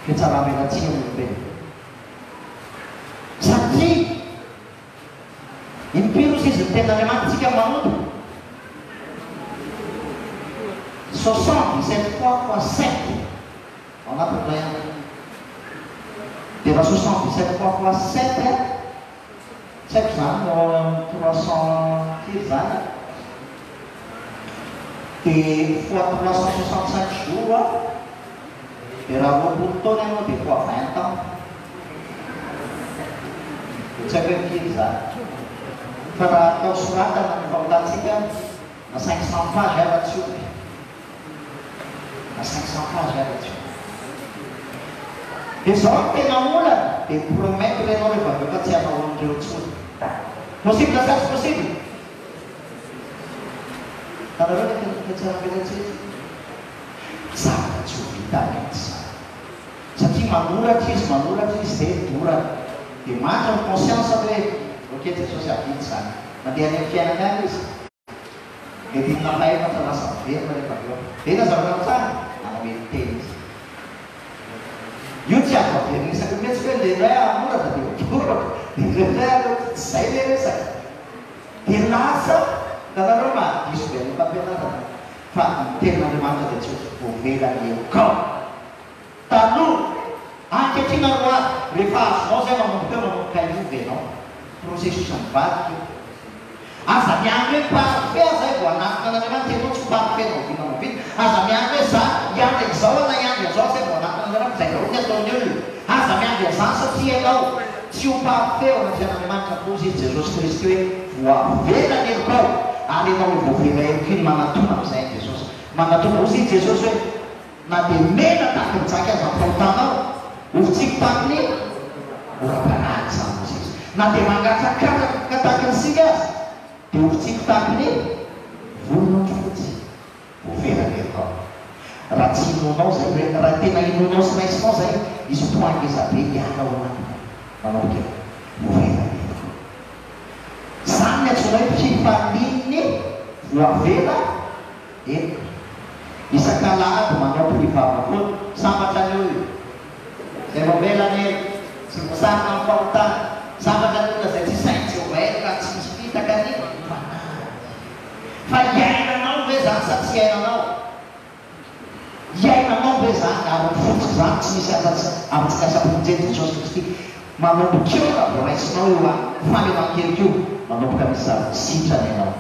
Ke tsara melatsia olombelona. Satria impiro izy ny tenin'Andriamanitra manoto 77 fois 7 ao anatin'ilay andro. Dia raha 77 fois 7 tsy haiko zany 300 firy zany. Dia fois 365 jours dia raha roapolo taona ianao dia fois 20 ans. Tsy haiko hoe firy zany. Fa raha atao soratana ny fahotantsika na 500 page ara-tsy oly. Na 500 page ara-tsy oly. Dia zao ny tena olana dia promettre ianao rehefa aveo fa tsy hanao an'ireo tsony. Possible sa tsy possible? Tanareo ny tsara melatsy zavatra tsy ho vita mihitsy zany. Satria manoratra izy dia dorana. Dia matra ny conscience hoe ok Jesosy avity zany. Mandeha any amin'ny fiainany any izy. Dia dina mahay fa lasa miverina rehefa aveo. Dia ina zavatra tsara manao teny izy. Io tsy azo averina isaky mihetsy hoe lehilahy amoratra dia doraka. Dia lehilahy aloha tsy izay le resaka. Dia lasa tanareo mahadiso be ny fampianarana. Fa ny tenin'Andriamanitra dia tsy voavela eo kao. Taloha ankehitriny rehefa azonao zay manomboka manomboka iove anao processus mivadika io aza miany hoe parfait zay vao anatona an'Andriamanitra ianao tsy parfait nao vina vita aza miany hoe za iandry an'izao na iandry an'izao zay vao anatona an'Andriamanitra zay daholo ny ataony eo io aza miandry an'izany satria ianao tsy ho parfait ao anaty an'Andriamanitra koa izy Jesosy Kristy hoe voavelany elikao ary ianao hoe voavela eliko iny manatona amin'izay Jesosy manatona ozy iny Jesosy hoe na dia mena tahaka nitsaka azy ampahotanao ofotsika takiny ora-panahaka zany ozy izy na dia mangatsakataka tahaka nysika azy dia ofotsika takiny volonao fotsy voavelany elikao raha tsy inonao zay hoe raha tena inonao sy raisinao zay izy toangezabe ianao anatiny manao ke voavelany elikao zany ny atsona hoe fifanininy voavela eliko isan-kalahady manao mpivava foana sambatra ny io zay mavelany tsy misarina amin'ny fahotana sambatra ny olona zay tsy sainy Jehovah ka tsy misy fitaka ny fa iainanao hoe zany sa tsy iainanao hoe zany ary fotsy zany tsy misy asatsy amintsika asaponjeny Jesosy Kristy manomboka eo raha vao raisinao eo a fanehoan-keliko io manomboka misy sitrany ianao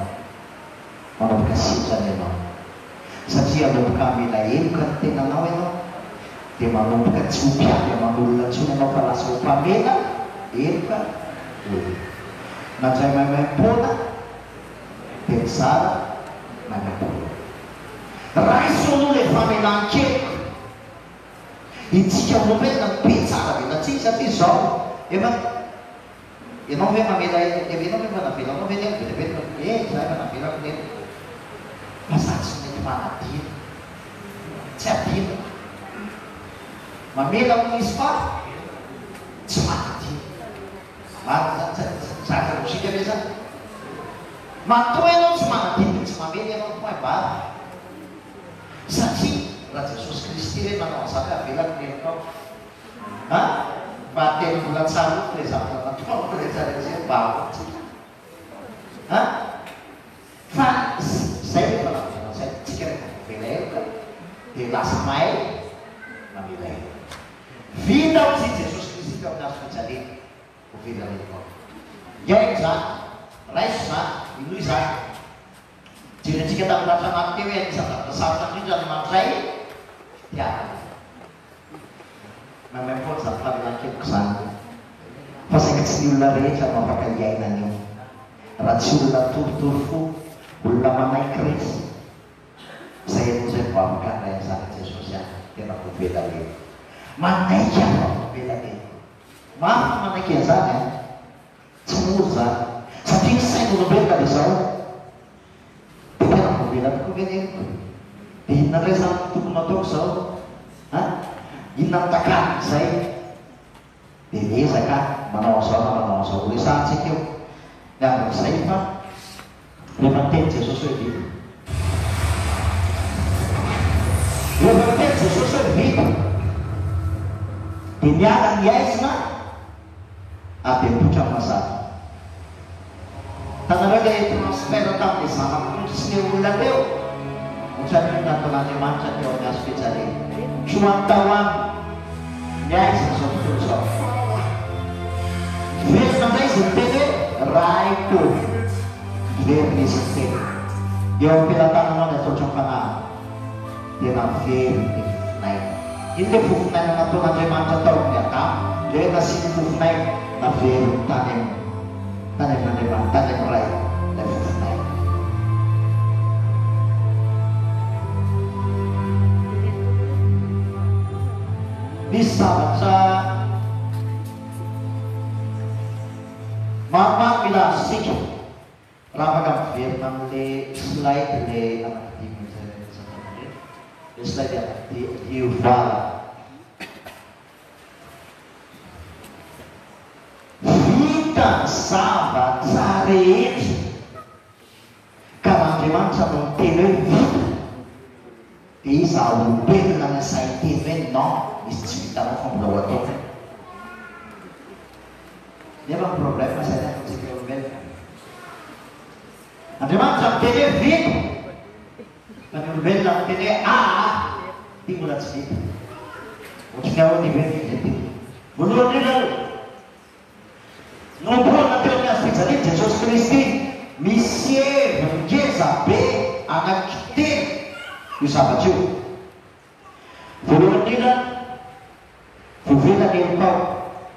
manomboka sitrany ianao satria manomboka amela eloka ny tenanao ianao dia manomboka tsy ho mpiavy aman'olona ntsony ianao fa lasa ho mpamela eloka olona nandray maimaimpona dia mizara maimaimpona raha isono le famelan-keloka itsika olombelona be tsara velantsika satria zao efa ianao hoe mamela ianao hoe manavelanao ve neny velabelona zahay manavelako neny mazatsy mety manadina tsy adina mamela ho misy fa tsy manadina zaka mosika ve zany matoa ianao tsy manadina tsy mamela ianao point barre satria raha Jesosy Kristy hoe manao an'izany hoe avelako nenakao fa telo-bola tsara oko le zavatra natao le tsara zay baotsika fa zay rehefa navelanzay tsika rehefa vovela eloka dia lasa mahay mamela eloka vita ho zy Jesosy Kristy teo amin'ny azo fijalena vovela eloka iaiko zany raiso zany inoy zany jerentsika tamin'ny rafanaty teo hoe anisany zavatra sarotra indrindra ny mandray dia mamaimpona zany famelan-keloko zany fa saika tsy ny olona rehetra no afaka iainan'io raha tsy olona toritory fo olona manaiky resy zay aloha zay vao afaka andray an'izany Jesosy any tena vovela lelo manaiky afa vovela lelo mafy manaiky an'izany a tsy moro zany satria ny sain'olombelona le zao dia tena vovela tokoa ve leloko dia inona ndray zany tokony ataoko zao inona ny takaniko zay dia ezaka manao an'izao na manao an'izao ho resantsika eo miarak'izay fa rehefa miteny Jesosy hoe vita rehefa miteny Jesosy hoe vita dia miala ny aizina dia mipotra amin'ny mazava tanareo le transfert tamin'le zanak'ondry sy le olona teo ohatran'ny nataon'Andriamanitra teo amin'ny azo fijalena soantao any miaizina zao tontolo zao velona ndray izy miteny hoe raiko verina izy miteny eo am-pelantananao ny ataotra mifanahy dia naveriny le fofinaina iny le fofinaina nataon'Andriamanitra tao amin'ny Adamo le hoe nasiany fofinaina naveriny tany amin'Andriamanitra tany amin'ny ray ilay fofinaina misy zavatra maromaro mila azosika raha afaka miverina amin'le slide le anankidimy le slide anankidimy vala vita zavatra rehetra ka n'Andriamanitra no miteny hoe vita dia izy olombelona ny saiteny hoe non izy tsy vitanao fa mbola ho ataony nefa ny problème saina atsika olombelona Andriamanitra miteny hoe vita fa ny olombelona miteny hoe tia mbola tsy vita ohatrany ahoany hoe vita ty Voalohany indrindra nomboana teo amin'ny azy fijaliana Jesosy Kristy misy heviny ngeza be anankitelo io zavatra io. Voalohany indrindra vovelany eny tao,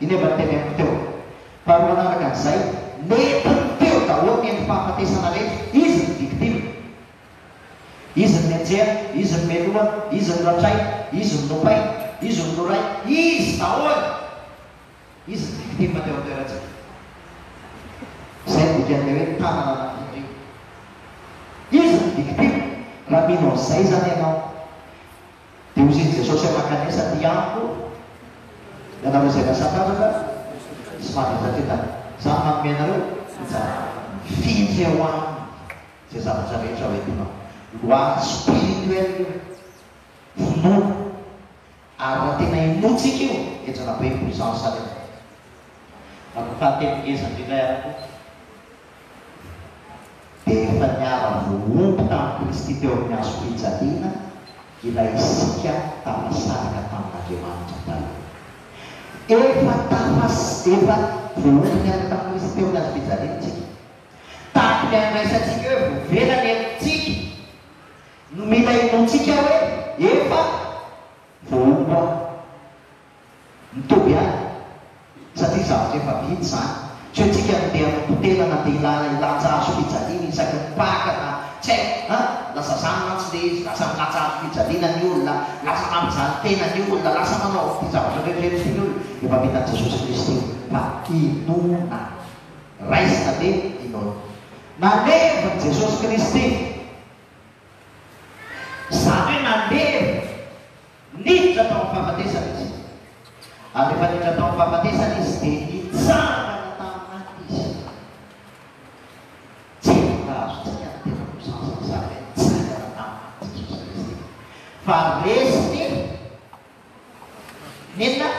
iny efa teny amiko teo. Faharoa manaraka an'izay netiny teo daholo ny endry fahafatesana rehetra. Izy ny victime, izy ny mianjera, izy ny meloana, izy ny ratray, izy ny nopay, izy ny noray, izy daholo izy ny victime teo an-toerantsika. Zay dikan'ilay hoe tanana anak'indreo. Izy ny victime. Raha mino an'izay zany ianao dia hozy Jesosy aman-kanesa ty amiko ianareo izay lasatazaka sy mandratatena za manome anareo findry eo aminy zay zavatra rehetra hoentinao loa spirituel finoana ary raha tena inotsika io etsana be puissance ale ako fahatemigeza indrindray arako dia efa niara voomby tamin'ny Kristy teo amin'ny hazo fijaliana ilay isika tafasaraka tamin'Andriamanitra taloha. Efa voomby niara tamin'ny Kristy teo amin'ny hazo fijaliana tsika. Tahaka ny andraisantsika hoe vovelany amintsika no mila inontsika hoe efa voomba mitovy ihany satria zavatra efa vidy zany. Tsy hoe tsika mandeha ampotelana dia ilanja hazo fijaliana isaky ny paka na tsy haiko lasa zany mantsy le izy lasa milanja hazo fijaliana ny olona, lasa mampijaly tena ny olona, lasa manao ty zavatra rehetrarehetra ty olona efa vitan'i Jesosy Kristy fa inona raisina le inona naleviny Jesosy Kristy zany hoe nalevy niditra tao amin'ny fahafatesana izy ary rehefa niditra tao amin'ny fahafatesana izy dia nitsangana taminaty izy. Tsy azotsika tena mosansasaka nitsangana taminaty Jesosy Kristy fa resiny nenona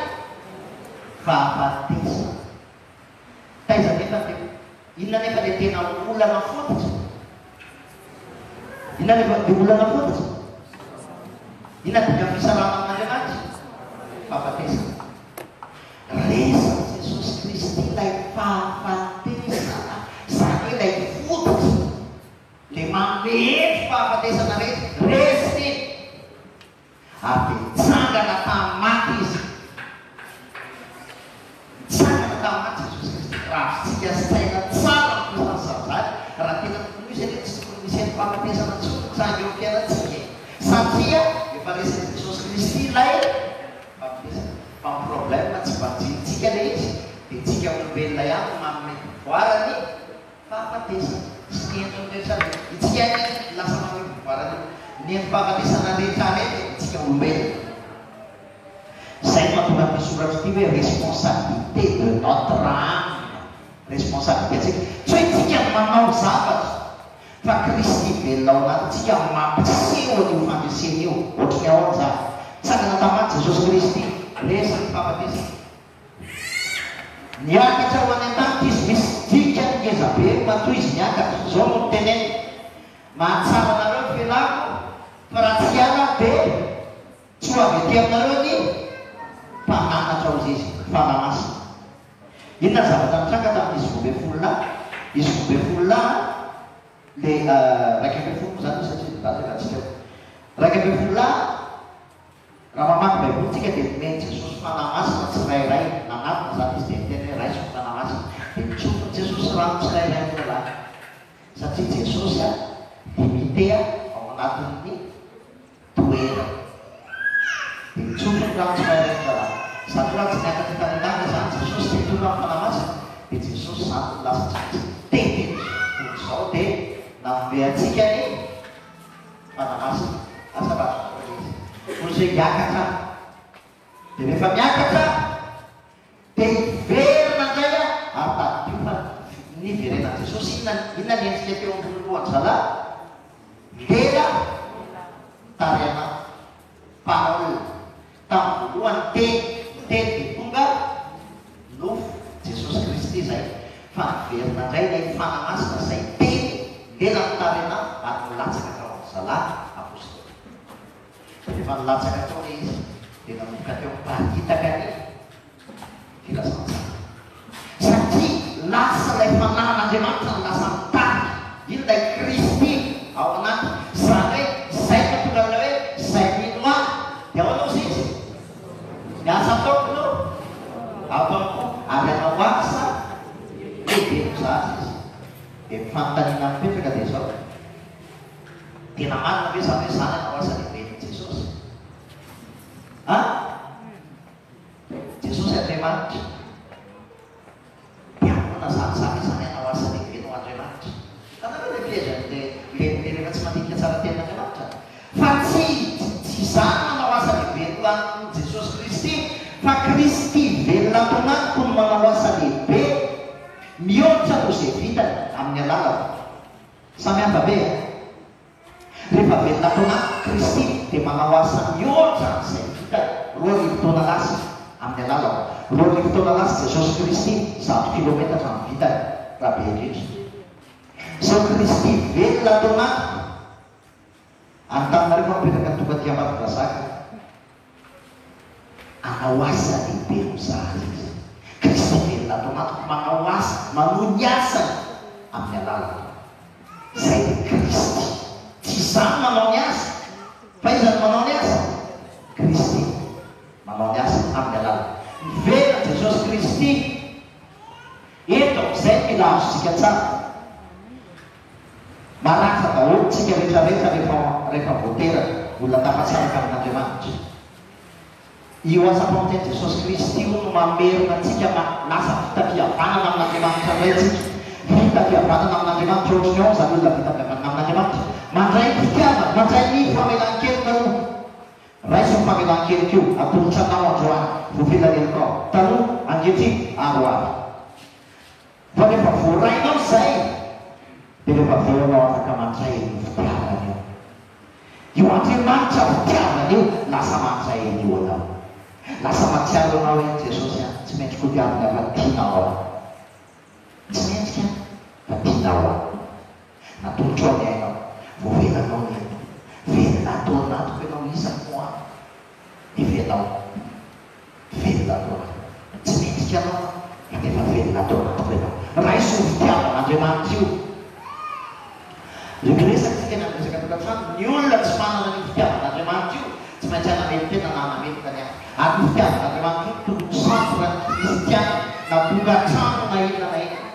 fahafatesana. Taiza nefa inona nefa le tena olana fototra? Inona nefa le olana fototra? Inona dika fisalaman'Andriamanitra? Fahafatesana. Resan'i Jesosy Kristy ilay fahafatesana, zany hoe ilay fototra le mamety fahafatesana rehetra resiny ary mitsangana tamin'maty izy. Mitsangana tamin'maty Jesosy Kristy. Raha tsika saina tsara nyzazazany raha tena tokony izy eny tsy tokony misy eny fahafatesana tsy mitsangy eo fiainatsika satria efa resan'i Jesosy Kristy ilay fahafatesana. Fa ny problème tsy vanjintsika le izy dia tsika olombelona ihany manome voarany fahafatesana sy ny endriny rehetra rehetra. Itsika ny lasa manome voarany ny endry fahafatesana rehetra rehetra itsika olombelona. Zay mahatonga ny misoratra ity hoe responsabilité de notre âme. Responsabilité tsika tsy hoe tsika manao zavatra fa Kristy velona ao anatintsika mampiseho an'io fandresena io ohatrany ahoana zany tsangana tamin'aty Jesosy Kristy resany fahafatesana. Niakatra ho any an-danitra izy misy dika ngeza be matoy izy niakatra zao no teneny mahatsara anareo felako fa raha tsy hiala dia tsy ho avy aty aminareo ny mpananatra ao izy fanamasina. Inona zavatra nitranga tamin'izy vombe folona izy vombe folona le raika amby folo zany satria dazevatsika raika amby folona raha mamaky baibolintsika dia meny Jesosy fanamasina tsirairay nanatona zany izy dia miteny hoe raiso fanamasina dia mitsofony Jesosy rano tsirairay folany satria Jesosy limité ao anatin'ny toerana dia mitsofony rano tsirairay folany. Satu raha tsy niakatra tanindanga zany Jesosy dia tonga amin'ny fanamasina dia Jesosy zany lasa tsatsy teny zao dia nanome antsika ny fanamasina asa raha ozy hoe miakatra dia rehefa miakatra dia iverina indray ary tadio fa niverenan'i Jesosy inona ny endrika teo ambony lohany zalahy lela mitariana parole tamin'ny voalohany teny dia tonga nofo Jesosy Kristy zay fa niverina indray ilay fanamasina zay teny lela mitariana ary nilatsaka tao amin'ny zalahy apôstôly. Rehefa nilatsaka tao le izy dia nanomboka teo mpahitaka ny marina ve zany hoe zany anao asa lehibe Jesosy? Jesosy Andriamanitra. Pianona zany anao asa lehibe no Andriamanitra. Tanàna le piège le rehefa tsy mandinika tsara tenin'Andriamanitra. Fa tsy zany manao asa lehibe no Jesosy Kristy, fa Kristy velona tonaniko no manao asa lehibe mihoatra no izay vitany amin'ny alalany. Samy hafa be. Rehefa velona tonaniko Kristy dia manao asa mihoatra izay vitany. 2,000 taona lasa amin'ny alalany. 2,000 taona lasa Jesosy Kristy 100 kilometatra amin'ny vitany raha be indrindra. Zao Kristy velona tonaniko Antananarivo mipetraka tonga Ambatondrazaka. Anao asa lehibe mizaha izy. Kristy velona tonaniko manao asa, manony asany amin'ny alalany. Zay dia Kristy. Tsy zany manao ny asa, fa izany manao ny asa. Kristy manao ny asa amin'ny alalany. Velona Jesosy Kristy. Eto izay mila azontsika tsara. Maratra daholo tsika rehetrarehetra rehefa voatera olona tafatsaraka amin'Andriamanitra. Io asa pamonjeny Jesosy Kristy io no mamerina antsika lasa fitafihavanana amin'Andriamanitra indray tsika. Fitafihavanana amin'Andriamanitra ohatrany ao zany olona fitafihavanana amin'Andriamanitra. Mandray fitiavana, mandray ny famelan-kelika io. Raisy ny famelan-kelika io atolotra anao androany voafelareniko ao. Taloha ankehitriny androany. Fa rehefa voarainao izay dia rehefa aveo anao afaka mandray ny fitiavana io. Io Andriamanitra fitiavana io lasa mandray io anao. Lasa matsiaro anao hoe Jesosy tsy maintsy kodiavina fa tianao ao. Tsy maintsy fa tianao ao. Natolotra ao ny ainao. Voavelanao ny ainao. Velona atao anatiko ianao isany moa. Ivelao. Velona atao anatiko. Tsy maintsy anao fa efa velona atao anatiko ianao. Raha iso fitiavana Andriamanitra io. Resaky tsika resaka tokantrano, ny olona tsy manana ny fitiavan'Andriamanitra io tsy maintsy hanamely tena na hanamely tany any. Ary ny fitiavan'Andriamanitra io tokony centre kristiana na tongatrano na inona na inona.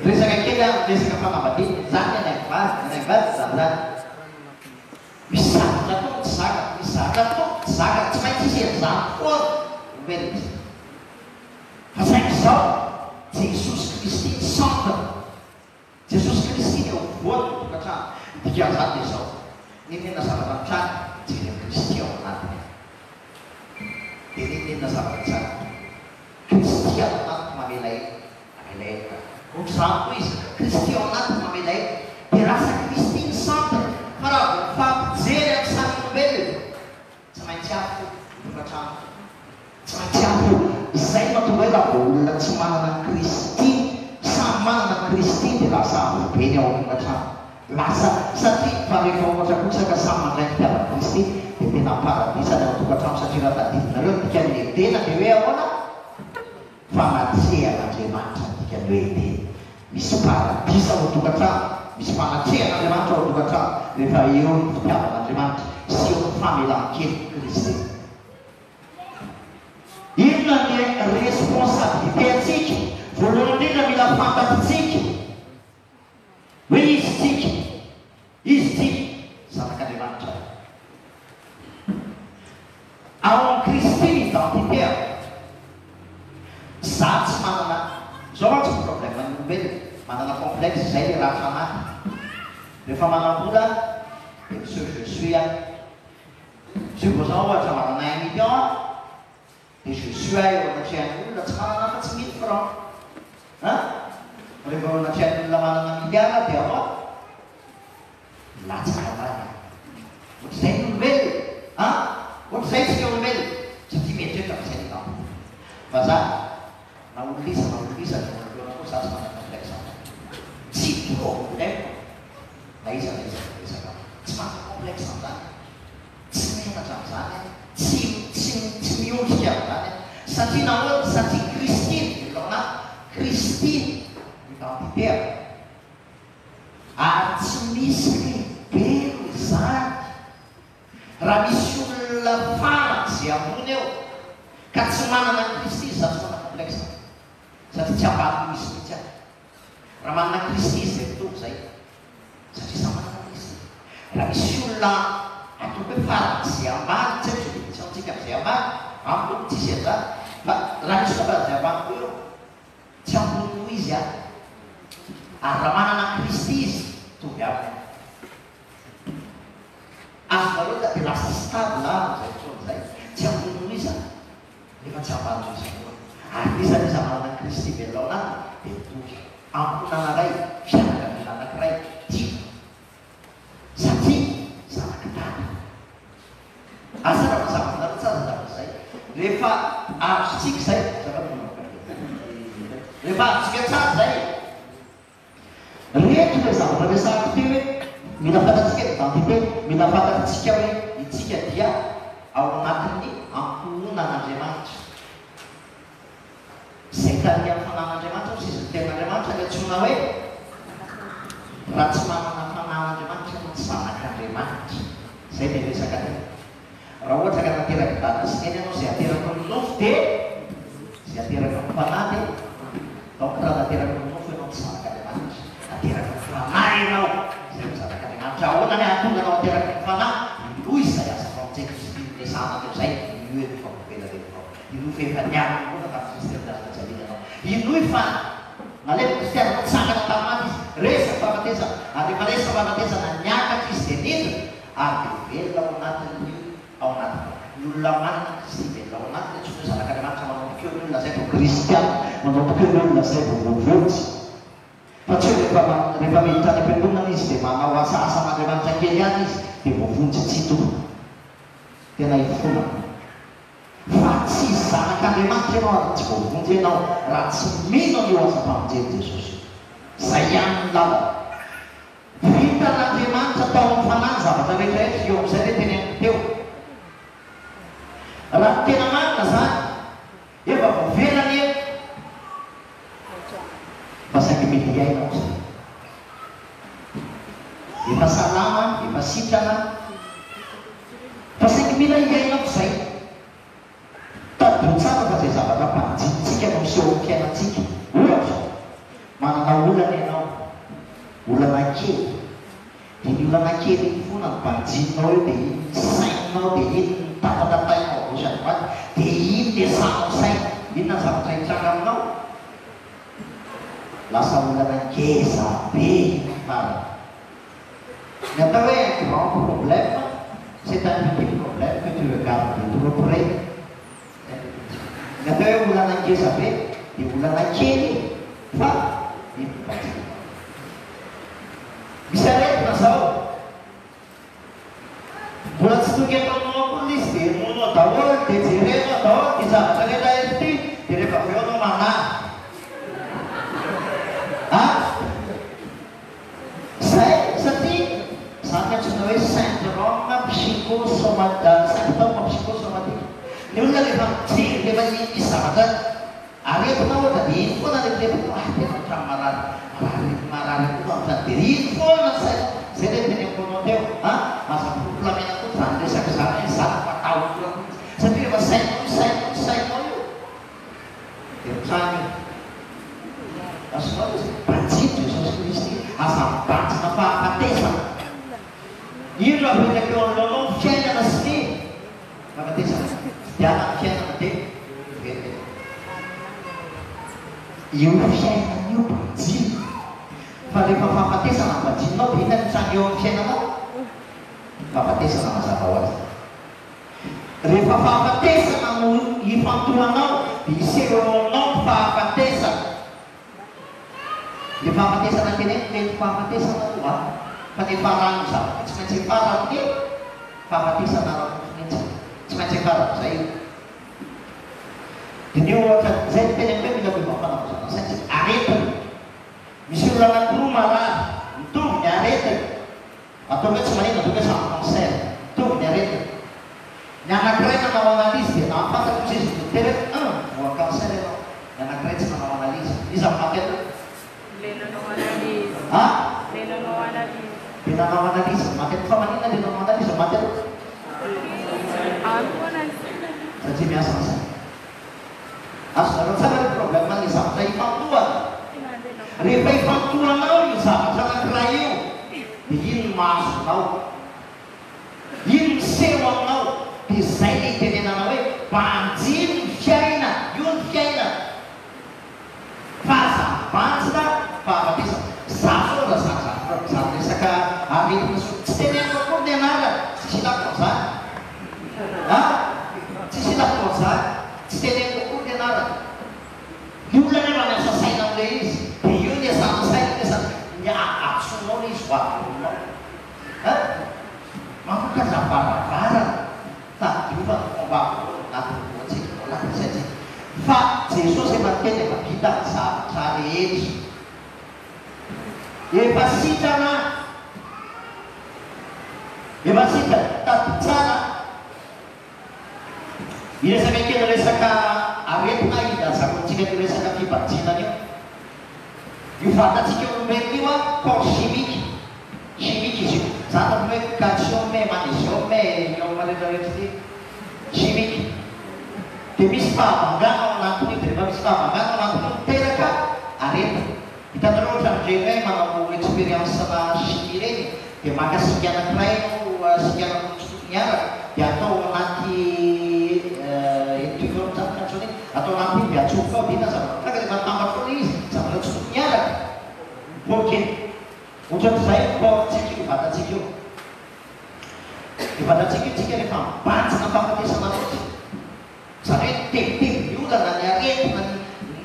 Resaka kely resaka fanambadiana zany anavady zany. Misy zavatra to tsy zaka, misy zavatra to tsy zaka, tsy maintsy isy zany foana velona. Fa saingy izao Jesosy Kristy centre. Jesosy Kristy eo voany tokantrano. Dikan'izany dia izao. Ninona zavatra trano dia Kristy ao anatiny. Dia ninona zavatra trano. Kristy ao anatiny mamela ela. Ohatr'izany koa izy. Kristy ao anatiny mamela ela. Dia rasa Kristy ny centre. Fa raha fampijery amin'ny san'olombelona tsy maintsy afo tokantrano. Tsy maintsy afo. Izay mahatonga hoe raha vao olona tsy manana Kristy, samy manana Kristy dia lasa avobe ny ao tokantrano. Lasa satria fa rehefa ohatra kosaka samy mandray fitiavana Kristy dia tena paradisany ao tokantrano satria raha tadidinareo dikany lehdena dia hoe ahoana? Fanatrehana-Andriamanitra dikany hoe edena. Misy paradisa ao tokantrano, misy fanatrehana-Andriamanitra ao tokantrano rehefa eo ny fitiavan'Andriamanitra sy eo ny famelan-kely Kristy. Inona ny responsabilité antsika? Voalohany indrindra mila fantatsika hoe izy tsika zanak'Andriamanitra. Ao amin'ny Kristy ny identité. Za tsy manana, zao tsy problème ny olombelona, manana complexe zay le raha fanahy. Rehefa manam-bola dia monsieur je suis monsieur vao zao ohatra manana 1 million dia je suis eo anatrehan'ny olona tsy manana fa tsy 1000 francs. Rehefa anatrehan'ny olona manana milliard dia ahoa? Latsaka tany. Ohatr'izay ny olombelona. Ohatr'izay tsika olombelona. Satria mietreka amin'izay ny tampo. Fa za na ololisa koa za tsy manana complexe. Tsy problème. Na iza resaka. Tsy manana complexe amin'izany. Tsy menatra amin'izany. Tsy miondrika amin'izany. Satria nahoana? Satria Kristy velona Kristy identité. Ary tsy misy lehibe izany. Raha misy olona fana izay ambony eo ka tsy manana Kristy izy za tsy manana complexe. Satria tsy ambany misy mihitsy ahy. Raha manana Kristy izy zay fotoana izay. Satria samy manana Kristy. raha misy olona atao hoe faran'izay ambany tsy haiko zay misy antsika amin'izay ambany amiko tsisy an'izany fa raha misy olona faran'izay ambany koa eo tsy ambony izy a ary raha manana Kristy izy tovy aminy azonareo da dia lasa stable amin'izay fotoana izay tsy ambony izy a nefa tsy ambany izy ary isan'iza manana Kristy velona ao anatiny dia mitovy amponana ray fianakaviana anankiray tia satria zanaka tany asa raha mazava-nareo tsara zavatra izay rehefa azontsika izay rehefa azontsika tsara izay rehetra ilay zavatra resahako teo hoe mila fantatsika identité mila fantatsika hoe itsika dia ao anatin'ny amponan'Andriamanitra izay tany amin'ny fanan'Andriamanitra sy izy tenin'Andriamanitra ny antsoina hoe raha tsy manana fanan'Andriamanitra no tsy zanak'Andriamanitra izay dia resaka teo raha ohatra ka nateraka dana sy neny ianao izay ateraka ny nofo dia izay ateraka ny fanahy dia donc raha nateraka ny nofo ianao tsy zanak'Andriamanitra ateraka ny fanahy ianao izay ny zanak'Andriamanitra ahoana ny ahatonga anao ateraka ny fanahy iloa izay asa famonjena Kristy zanaka izay io ny fampopela rehefa io fefa niarina koa na kristianina anao ino fa nalefa kristianina tsangana tamaty izy resaka fahafatesana ary rehefa resaka fahafatesana niakatra izy dia nidina ary dia velona ao anatin'io ao anatiny ny olona manana Kristy velona ao anatiny tsy hoe zanak'Andriamanitra manompokeo ny olona zay vao kristiana manompokeo ny olona zay vao voavotsy fa tsy hoe rehefa miditra any am-piangonana izy dia manao asan'Andriamanitra kely ihany izy dia voavonjy tsitoa tena ifona fa tsy zanak'Andriamanitra ianao ary tsy voavonjy ianao raha tsy mino io asa-pamonjeny Jesosy zay ihany ny lala vitan'Andriamanitra tao amin'ny fanahy zavatra rehetrarehetra eo amin'izay le teny amin'ny teo raha tena marina zany efa voavelany e fa saingy mety iainao zay efa salama efa sitrana fa saingy mila iainao zay tadiro tsara fa zay zavatra mpanjintsika no miseho amin'ny fiainantsika ohatra manana olana ianao olana kely dia ny olana kely iny foana ny mpanjinao eo dia iny ny sainao dia iny ny tapatantainao vosany vaty dia iny dia sanao saina inona ny zavatra hitranga aminao lasa olana ngeza be mara ny atao hoe un grand problème c'est un petit problème que tu regardes de trop près ny atao hoe olana ngeza be dia olana kely fa ipapatiny misy aretina zao mbola tsy toky ataonao koa izy dia monao daholo dia jerenao daholo dia zavatra rehetra ety dia rehefa avy eo anao manahy zay satria zany antsoina hoe syndrome psychosomatique ny olona rehefa mijery rehefa iny zavatra aretina ohatra dia iny foana rehefa tena trano marary koa amin'izany dia iny foana saina zay le teny amponao teo mazapolamena koa zany resaka zany hoe zany fatao satria rehefa sainao io dia mitrany asonao izy mpanjito Jesosy Kristy aza mibantsina fahafatesana ino raha vetraka eo aminao fiainana sy ny fahafatesana diana ny fiainana dia vety io fiainana io mpanjino fa rehefa fahafatesana mpanjinonao dia inona mitranga eo amin'ny fiainanao fahafatesana mazava ho azy rehefa fahafatesana no ifantohanao dia iseho aminao fahafatesana dia fahafatesana teny mety fahafatesana toa fa ny farano zavatra tsy maintsy farano ny fahafatesana raha tsy maintsy farano zay dia ny ohatra zay teny hoe mila fivampanavozana saintsy aretina misy olona anankiroa marary mitovy ny aretina atao hoe tsy manina atao hoe samy cancer mitovy ny aretina ny anankiray nanao analizy dia nahafantatro izy izy dotere voa cancer ianao ny anankiray tsy manao analizy izy amin'ny makety dia nanao analizy makety fa manina dia nanao analizy makety satria miasa nasa azonareo tsara ny problème ny zavatra ifantohana rehefa ifantohanao io zavatra anankiray io dia ino no mahazonao dia izay ny tenenana hoe mpanjiny ny fiaina, io ny fiaina fahazavabanjina fahafatesana. Za foana za resaka aretina so tsy teneniko akory ny anarana, tsisy ilako zany tsisy ilako zany, tsy teneniko akory ny anarana. Ny olona nefa miasa saina am'le izy dia io ny asana saina ny atsonao ny izy hoavinao mamokaza barabarana tadiova ny fomba anatin'ny lohantsika olatsika fa Jesosy efa teny efa vita ny zavatra rehetra efa sitrana tapitsana iresaka kely resaka aretina idazakontsika ty resaka fibajinana io fantatsika olombelona io corps chimique izy io zany hoe calcium magnesium iom rehetrarehetra ty chimique dia misy fahavangana ao anatin'io dia rehefa misy fahavangana ao anatin'io miteraka aretina. Hitanareo ohatra amin'ireny hoe manao expérience na chimie reny dia maka singa anankiray no singa anankirotsotro miaraka dia atao anaty étuve zany atao anaty dia atsofoka ao dina zavatra ka rehefa tambatra foana izy zavatra tsotro miaraka pokeny ohatran'izay corpstsika io vatantsika io dia vatantsika io tsika rehefa mibanjina fahafatesana loatra zany hoe tebiteby ny olana ny aretina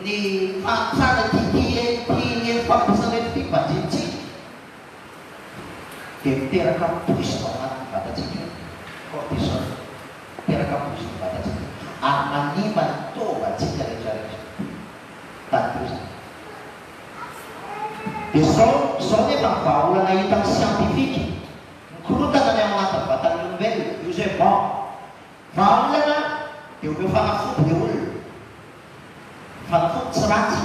ny fantsana tiany fahafatesana rehetra ty banjinitsika dia miteraka poisina ao anatin'ny vatantsika io cortisol miteraka poisina ny vatantsika ary manimba ny tovantsika rehetrarehetra tadioza. Dia zao nefa ny vahaolana hita amin'ny siantifika mikorotana ny ao anatin'ny vatan'ny olombelona io zay vahaolana dia omeo fanafody le olona fanafody tsy ratsy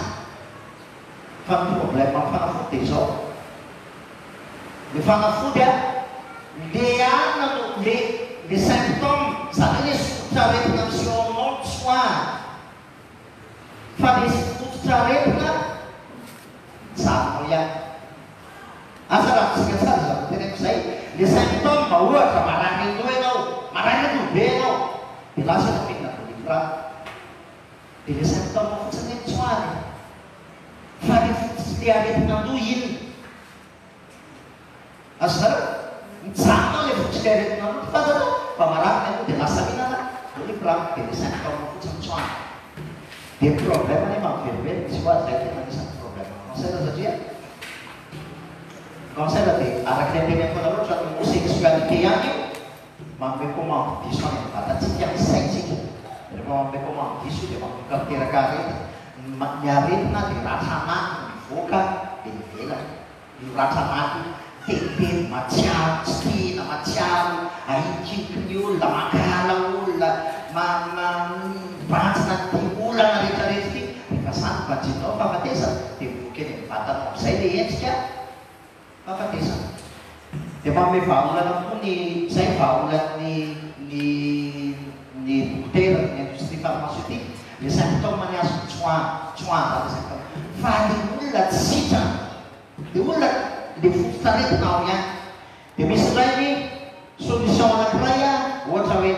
fa ny problème amin'ny fanafody dia zao le fanafody le ana no le symptôme zany hoe le sototra aretina misehoanao tsoahana fa le sototra aretina zanonao ihany asa raha tsika tsara zao teneko zay le symptôme mba ohatra marany endo ianao marany alobe ianao dia lasa na mihina dolivrany dia le symptôme fotsiny hoe tsoahany fa le fotsy le aretina ando inona azo zareo mijanona le fotsy le aretina ando fantanao fa marany aloha dia lasa mihinana dolivrany dia le symptôme fotsiny tsoahany dia problème nefa mivelively tsy hoa zay tena nisany cancer satria cancer dia araka ny antenako anareo ny homosexualité ihany io manome commande diso any vatantsika amin'ny saintsika rehefa manome commande diso dia mamoka miteraka aretina ny aretina dia ratranany mivoaka velivela io ratranany teteny matsiaro tsy tiana matsiaro ahikiky ny olona makala olona banjina ty olana rehetrarehetra ty rehefa sany banjinao fahafatesana dia keny vatanao zay le endrika fahafatesana dia manome vahaolana koa ny zay vahaolan'ny dokotera ny industrie pharmaceutique le symptôme ny azo tsoahana zany symptôme fa le olona tsy sitrana le olona le fototraretina ao ihany dia misy ray ny solution anankiray ohatra hoe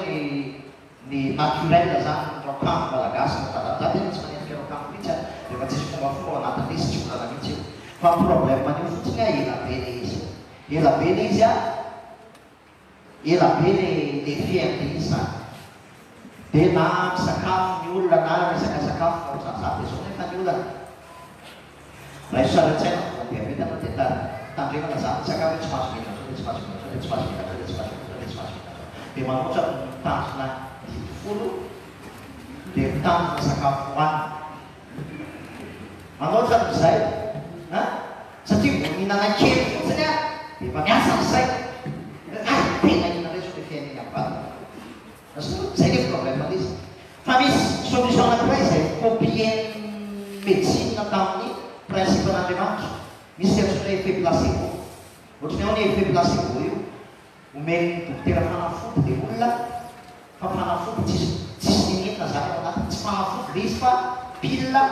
ny naturel zany rocambo malagasy zany tsy manendrika rocambo mihitsy rehefa tsisy fombafomba ao anatin'le izy tsy olana mihitsy io fa ny problème manio fotsiny elabe le izy elabe le izy elabe le fiain'le izy zany dia na misakafo ny olona na resaka sakafo faozazady zao nefa ny olana raha iso saratsaina diabetana dia tandremana zany sakafo hoe tsy mahazo mihina zao tsy mahazo mihina zao tsy mahazo mihina zao tsy mahazo mihina zao tsy mahazo mihina zao dia manoatra mitandrina folo dia mitandrina sakafo hoanina manao ohatran'izay satria vao mihinana kely fotsiny dia efa miasa ny saina tena ihina reso le fiainany amin'ny vatana zay le problème izy fa misy solution anankiray izay copien'ny médecine tamin'ny principe an'Andriamanitra misy antsoina effet placebo ohatrany ao ny effet placebo io omeny dokotera fanafody dia olona fa fanafody tsisy ninina zany ao anaty tsy fanafody le izy fa pile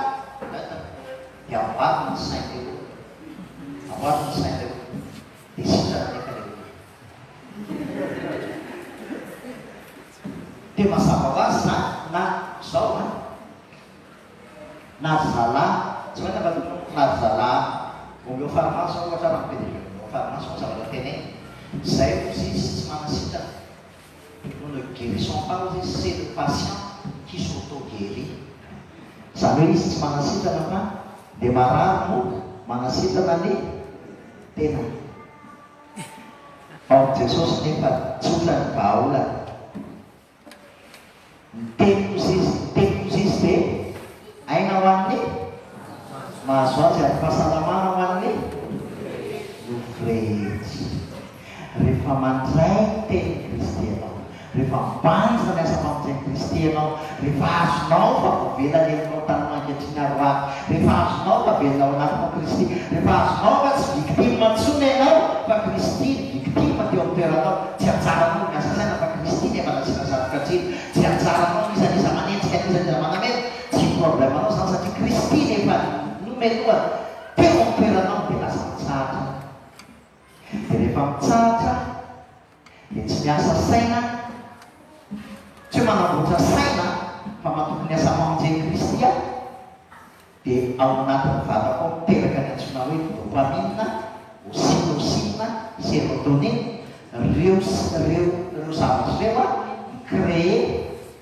dia aboarina ny sain le olona aboarina ny sain le olona dia sitrana nefa le olona dia mazava ho azy na zao na zalahy tsy maintsy afaky na zalahy omeo faramaso ohatra raha mipedreo faramaso mo zavatra teny zay izy tsy manasitrana on ne guérissons pas aux izy c'est le patient qui s'auto-guérit zany hoe izy tsy manasitrana fa dia marary mo manasitrana ny tena ao Jesosy nefa tsotra ny vahaolana miteny kozy izy dia aina ho an'ny mahazo azy ary fahasalamana ho an'ny lofrety rehefa mandray teny Kristy ianao rehefa mbanjina ny asa mamonjeny Kristy ianao rehefa azonao fa vovelany aminao tanomanketriny aroany rehefa azonao fa velinao anatinao Kristy rehefa azonao fa tsy victime mantsony ianao fa Kristy ny victime teo amin'ny toeranao tsy anjaranao ny asa saina fa Kristy ny efanasina zavokatiny tsy anjaranao isan'iza manenjika an'izaniza manamena tsy problemanao zany satria Kristy nefa nomenoany teo amin'ny toeranao dia lasa mitsahatra dia rehefa mitsahatra dia tsy miasa saina tsy manamboatra saina fa matoky ny asa mamonjeny Kristy a dia ao anatin'ny vatako miteraka ny antsona hoe dopamine, oxytocine, sérotonine reo zavatra reo a créé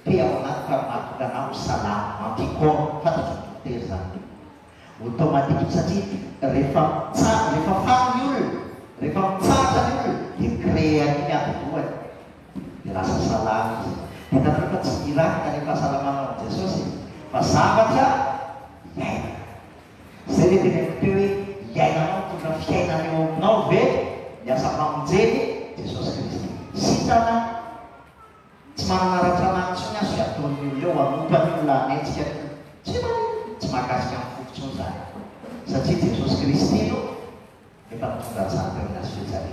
te ao anaty fa matoka anao salama antikoro fantatry ny dokotera zany automatique satria rehefa famy olona rehefa mitsahatra ny olona dia créé an'iny antodohany dia lasa salama izy dia tarefa tsy irakina ny fahasalamana ao Jesosy fa zavatra iaina zay le tena teo hoe iainanao mitondra fiainana eo aminao ve miasa mamonjeny Jesosy Kristy sitrana tsy manana ratranantsony azo ataony olona eo anompany olona anentsika tsy mahakasika amin'ny fokotsony zany satria Jesosy Kristy no efa mitondra tsara teo aminazy fijare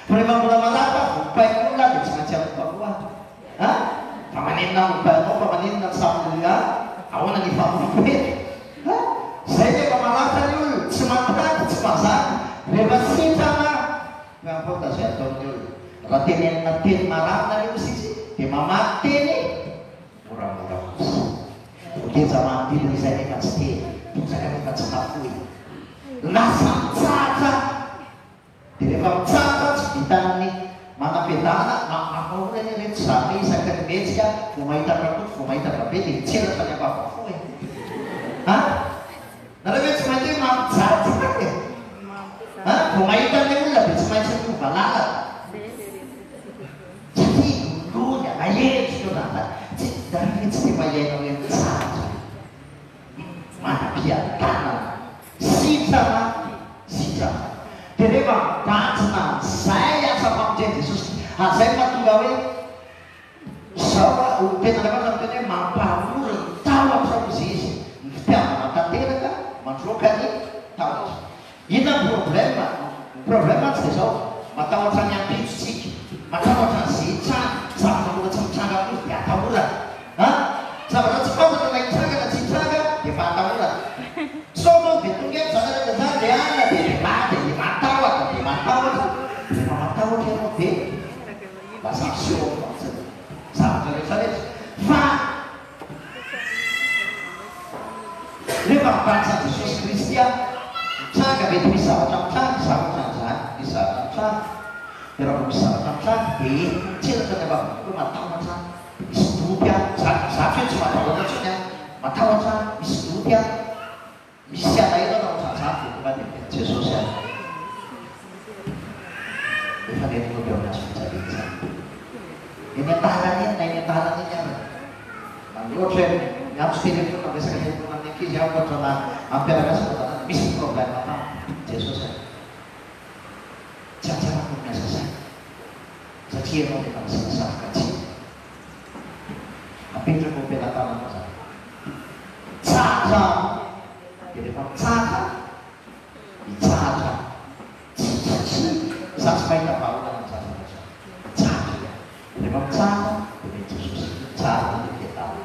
fa rehefa mbola malaka vompain'olona dia tsy maintsy anompakoa fa manenina vompainao fa manenina ny samyna ahoana ny famofopety zay rehefa malaka ny olona tsy mantany tsy mazaka rehefa sitrana importa zay ataony olona raha tenenina teny mararina reo izy dia mamaky teny moramora kosa okeja manodidina izay rehefa tsy teny tozaka rehefa tsy nafoy lasa mitsahatra dia rehefa mitsahatra tsy vitan'ny manam-piadana mampaolany reto zany hoe isaka ny metsika vao mahita rakoto vao mahita rabe dia mitseratra ny ampavafo e nareo hoe tsy maintsy hoe mampijatsy vao mahita ny olona dia tsy maintsy miova lalana satria lolony alahetsika eo tsy dia mahiaina hoe mitsahatra manam-piadanana sitrana dia rehefa mibanjina zay asa mamonjeny Jesosy azay mahatonga hoe zao tena rehefa teny hoe mampahora ny tahotra ozy izy ny fitiavana tanteraka mandroaka ny tahotra inona ny problema tsy dia zao matahotra ny ampitsotsika matahotra ny zehitrany zavatra mbola tsy mitranga kozy dia atahorana zavatra tsy fantatra na hitranga na tsy hitranga dia fa atahorana so moa dia tonga eto zany rehetra zany dia ana dia matahotra dia matahotra rehefa matahotra ianao dia lasa seo zavatra rehetrarehetra fa rehefa mibanjana Jesosy Kristy a mitranga mety misy zavatra mitranga zavatra n'izany misy zavatra mitranga dia raha misy zavatra mitranga dia mitseratra ny avavoko matahotra misy doty a zavatra hoe tsy matahotra tsony a matahotra misy doty a misy alahelo na ohatran'izany dia tonga dia Jesosy a efa nentinao teo aminazy fijaliana zany eny an-dalana eny na eny an-dalana eny ary loatra hoe miantso telefona resaka telefona amin'ny ankizy aho ohatra na ampiaraka azy misy problème fa Jesosy a tsy antsarako miasa zany satria ianao dia manasina safoka tsy apetrako ampianatananao zany tsahatra dia rehefa mitsahatra mitsahatra za tsy mahita vaholana mitsahatra mitsahatra rehefa mitsahatra dia mety Jesosy mitsahatra ny fiatana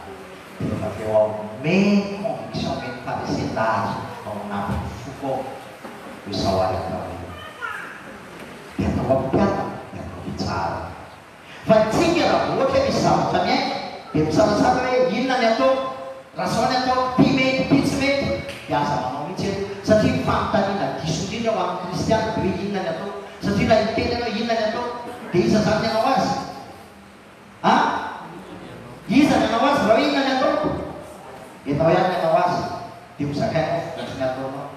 dia rehefa avy eo ao meny conviction meny faharesendazy ao anatin'ny foko ao ho izao ary atao dia atao ampiatana dia atao mitsahatra fa tsika raha ohatra misy zavatra miaina Dia misalasala hoe inona ny atao, raha zao ny atao, pi tsy mety, dia aza manao mihitsy eto. Satria fanontaniana diso indrindra ho amin'ny kristiana hoe inona ny atao. Satria raha hiteny ianao inona ny atao, dia iza zany ny anao azy? Iza ny anao azy raha hoe inona ny atao? Enao ihany ny anao azy, dia mizakainao vokatry ny ataonao.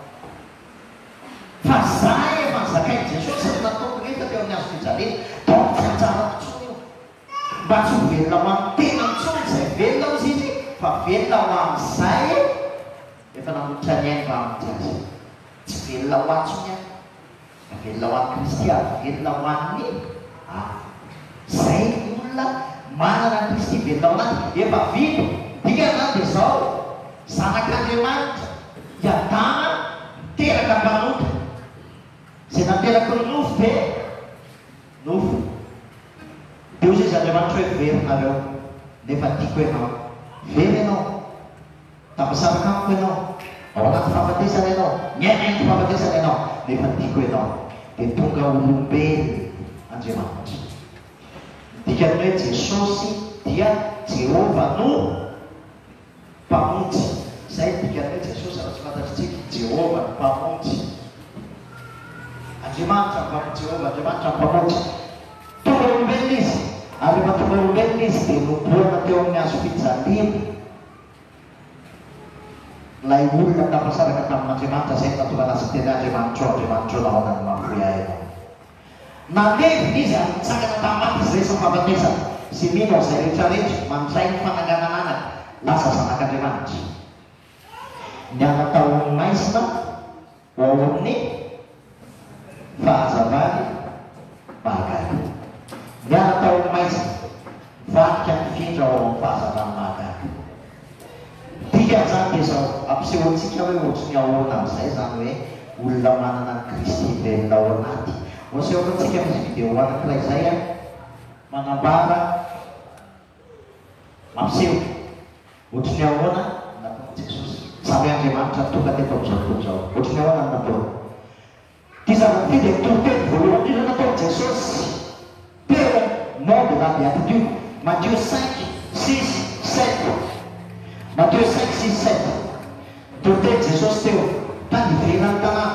Fa zah efa nizakainy Jesosy ny nataoko rehetra teo amin'ny azo fijarena, taoko tsy antsarako tsony io. Mba tsy ho velona ho amin'ny tena mitsony izay velona ozy izy, fa velona ho amin'izay efa namotra ny ainy mba amin'ity azy. Tsy velona ho antsony any, fa velona ho an'ny kristiana, velona ho an'ny zay olona manana ny Kristy velona ho anaty, efa vita, dikana dia zao zanak'Andriamanitra, Adama teraka mpanota. Zay nateraka ny nofo dia nofo. Dia ozy izy Andriamanitra hoe verynareo, nefa tiako ianao. Very ianao, tapasaraka amiko ianao, ao anaty fahafatesana ianao, miainaiky fahafatesana ianao, nefa tiako ianao. Dia tonga olombelona Andriamanitra. Dikany hoe Jesosy dia Jehova no mpamonjy. Zay dikany hoe Jesosy raha tsy fantatritsika, Jehova no mpamonjy. Andriamanitra mpamonjy Jehova, Andriamanitra mpamonjy. Tonga olombelona izy, ary rehefa tonga olombelona izy dia nomboana teo amin'ny hazo fijaliana. Ilay olona tapasaraka tamin'Andriamanitra zay natonga anazy teny Andriamanitra nahoana ny mahafoy ahy ianao. Nalevina izy ary nitsangana tamin'ny izy rehetra fahafatesana. Sy mino izay rehetrarehetra mandray ny fanangananana lasa zanak'Andriamanitra. Ny anatao maisina ho ao amin'ny fahazavany mahagaga. Ny anatao maisina vanika mifindra ao amin'ny fahazavany mahagaga. Dikany zany dia zao ampisehoantsika hoe ohatrany ahoana amin'izay zany hoe olona manana ny Kristy velona ao anaty. Osehoantsika misy vidéo anankiray izay manambara mampiseho ohatrany ahoana nataon'i Jesosy. Samy Andriamanitra tonga teto amin'izao tontolo izao. Ohatrany ahoana ny natao. Ty zava-ty dia toroteny voalohany indrindra nataon'i Jesosy teo monde la béatitude. Matthieu 5, 6, 7. Matthieu 5, 6, 7. Toroteny Jesosy teo tany ivelany tanàna.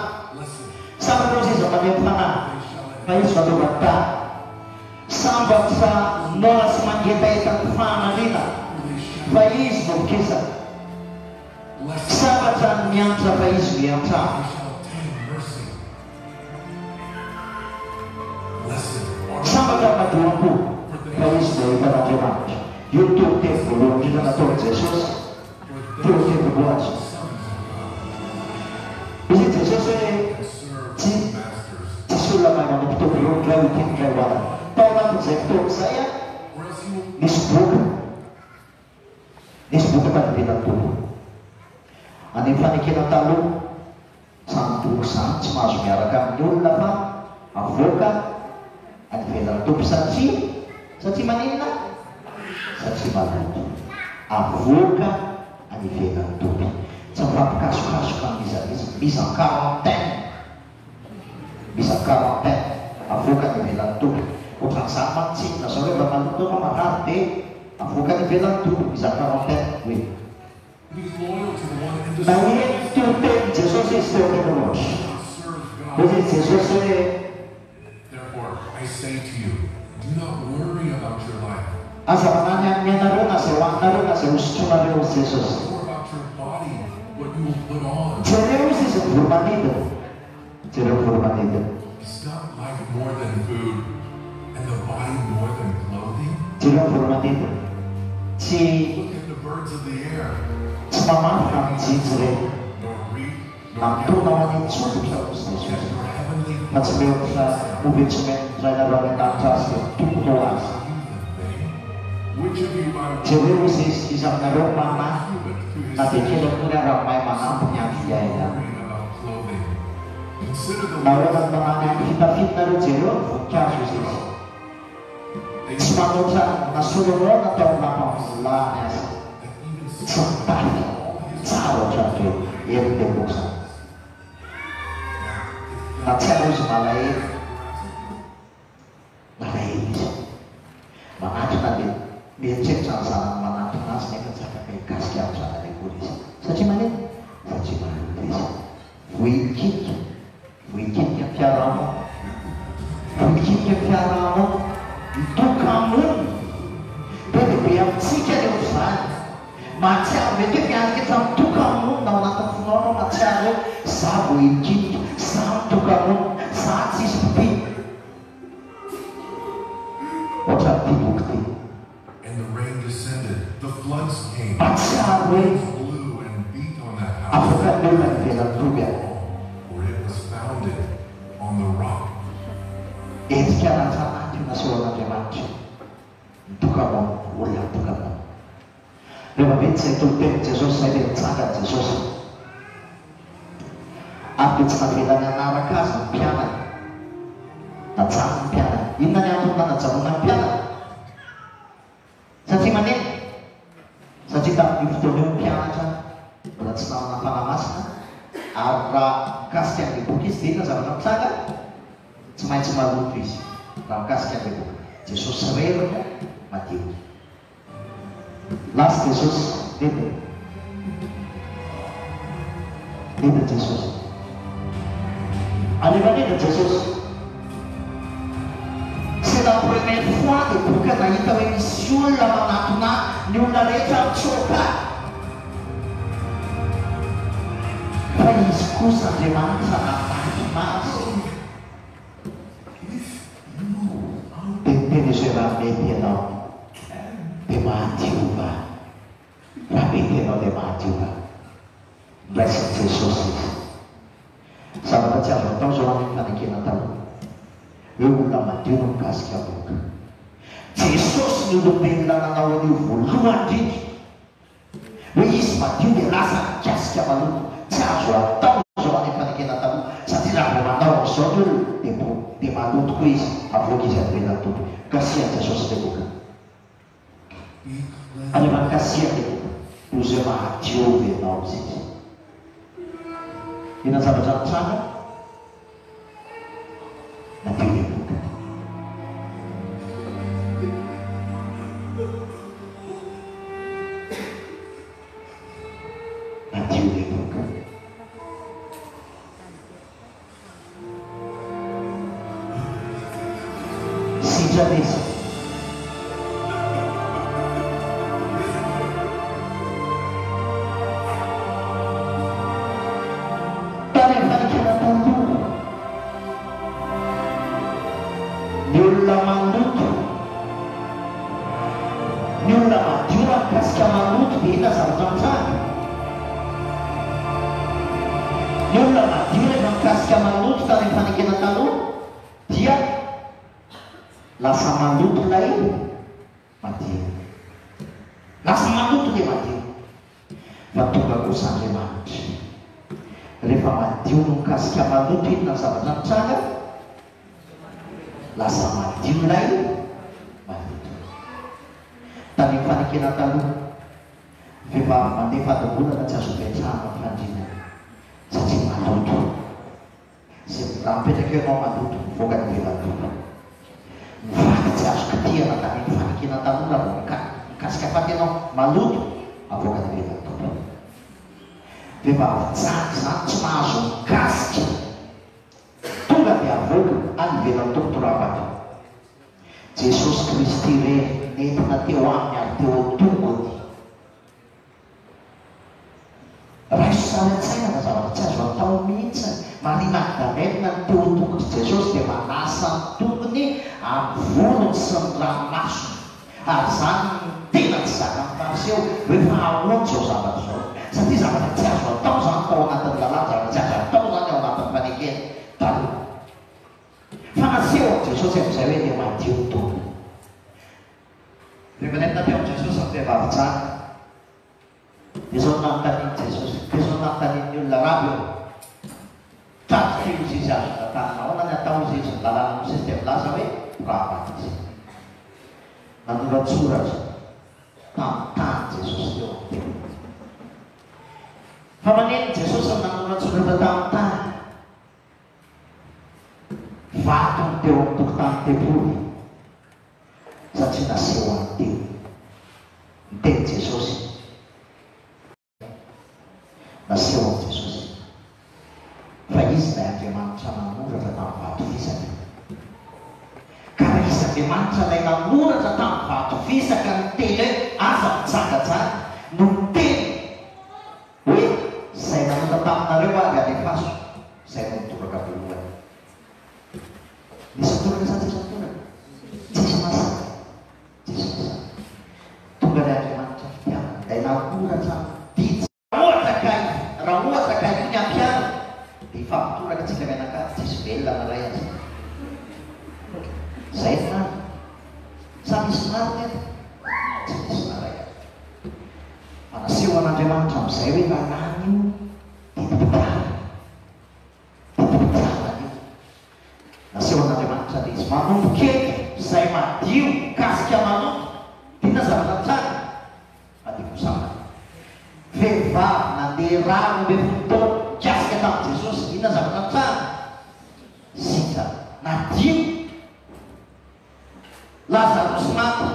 Sambatra izy mandeha tanàna. Fa izy fanaovany tany. Sambatra Noa sy mangetaheta ny fahamarina. Fa izy no mikesana. Sambatra ny miantra fa izy no iantrana. Sambatra ny madoam-po fa izy no hitan'Andriamanitra. Io ny toroteny voalohany indrindra nataon'i Jesosy. Toroteny voalohany. Izy Jesosy hoe olona mahay manompo tompolony ray hotiany ray hoanana. Tao anatin'izay fotoan'izay nisy boka tanivelany tompo. Any fanekena taloha samy boky zany tsy mahazo miaraka amin'ny olona fa avoaka anivelany tompo satria maninona? Satria maloto. Avoaka anivelany tompo. Tsy mifampikasokasoka amin'izany mise en quarantaine. Mise en quarantaine. Avoaka anivelany tompo. Ohatran'izany mantsina zao rehefa maloto anao marary dia avoaka anivelany tompo. Mise en quarantaine. Oui. Na hoe toroteny Jesosy izy teo amin'ny loatra. Ozy Jesosy hoe aza manany amin'ny anareo na zay hoaninareo na zay hosotronareo ozy Jesosy. Jereo izy izy voromanidina. Jereo voromanidina. Jereo voromanidina. Tsy mamaky amin'ny jinjo reny. Mampitona ho an'ny tsombotra ozy Jesosy. Fa tsy meotra ovetsomen ray nareo any an-danitra azy tompo ho azy. Jereo izy izy aminareo manahy na dia kely akory raha mahay manampy ny andro iaina. Nahoana ny manany amin'ny fitafitinareo jereo ny voninkazo izy izy. Tsy manoatra na solomon natao lampambolany azy. Tsy mitafy tsara ohatran'ireo hery dia boka. Na tsy hanao izy malahelo izy. Manatry na dia Miecek sama-sama manapun asnya kan saya pakai kasih yang sana di kulis. Saji mana? Saji mana kulis? Wikit yang piaramu, itu kamu. Tapi biar sikit yang besar, macam begitu yang kita tu kamu, namun atau funono macam sabu wikit, sabu kamu, saji sepi. Macam bukti. And the rain descended, the floods came, Macam winds blew and beat on that aku house, kan dengan film juga. for it was founded on the rock. Itu cara sama juga seorang remaja. Itu kamu, ulah itu kamu. Lepas itu ben Jesus saya bicara Jesus. Aku sebenarnya naraka sampiana. Tak sampiana. Ini yang aku nak cakap sampiana. Saji mana? Saji tak dibutuhkan piana kan? Berat selama apa masna? Ada kas yang dibukis di dalam zaman saya. Semai lupis. Kas yang dibukis. Jesus serernya mati. Last Jesus itu Jesus. Ada mana Jesus? C'est la première fois que bukan na ita emission la manatuna ni unaleta choka. Fai scusa de manza na mas. Tente diceva media no. De Matiuva. Rapide no de Matiuva. Blessed Jesus. Sahabat siapa? Tahu soal ini kita tahu. Ulama dinong kasih buka. Jesus nuduk bilang nawan yufu luar di. Wis mati di rasa kasih balu. Cakap tahu soal ini kita tahu. Sati nak memandang soal di malu kuis. Apa kisah bilang tu? Kasih Jesus buka. Ada mana kasih itu? Usia mati di nawan sih. Ini sahabat sana. Nanti dia buka. Nanti dia buka. Si jadi Lasa malut lain mati. Lasa malut dia mati. Waktu bagusan dia mati. Lepas mati unung kasih malut ini nasa macam cara. Lasa mati lain mati. Tadi fani kita tahu. Lepas mati pada bulan aja supaya sama fanjina. Saji malut. Sampai dia mau malut, bukan dia malut. Faktas ketia mata ini fani kita tahu lah bukan kasih kapatnya no malu apa kata dia tu bebas saat masuk kasih tu gak dia bukan anjir untuk terapat Jesus Kristus ini nanti uangnya tunggu rasa saya nggak salah saya tahu minta mari nak nanti untuk Jesus dia manasa tunggu ni Avulon sembra masuk, asal tidak sangat pasio, berfaham so sangat so. Senti sangat jauh, tahu sangat tahu nanti dalam jalan jalan, tahu sangat orang berpanikin, tahu. Pasio Jesus yang saya ini mati untuk. Kemudian nanti Jesus sampai baca, Jesus nanti Jesus, Jesus nanti nyulah rabu. Tak sih saja, tak tahu nanya tahu sih dalam sistem lah sampai. Berapa sih? Menurut surat tentang Yesus itu. Kemudian Yesus menurut surat tentang Fatum untuk tante puri. Saja nasiwan di teny Jesosy. Naseho amin'i Jesosy. Fa izy ilay Andriamanitra nanoratra tamin'ny vato fisaka. Ka raha izy Andriamanitra ilay nanoratra tamin'ny vato fisaka ny teny hoe aza mitsangatsanga no teny hoe izay nanota taminareo avy alefaso izay no mitoraka voalohany. Nisy mitoraka sa tsisy mitoraka? Tsisy masaka. Tsisy masaka. Tonga ilay Andriamanitra fitiavana ilay nanoratra didy. Raha ohatra ka io ny ampiana dia ifampitoraka tsika mianakavy tsisy velona maray azy. Zay ny marina. Sa misy marina ety? Tsy misy maray azy. Manaseho an'Andriamanitra amin'izay hoe lalàna io didipitiavana. Didipitiavana io. Naseho an'Andriamanitra dia izy manomboka eto izay madio kasika manombo. Tena zavatra tsara. Madio kosana. Vehivavy nandeha rano be fotoana kasika tamin'i Jesosy. Inona zavatra tsara? Sika nadio. Lazarus maty.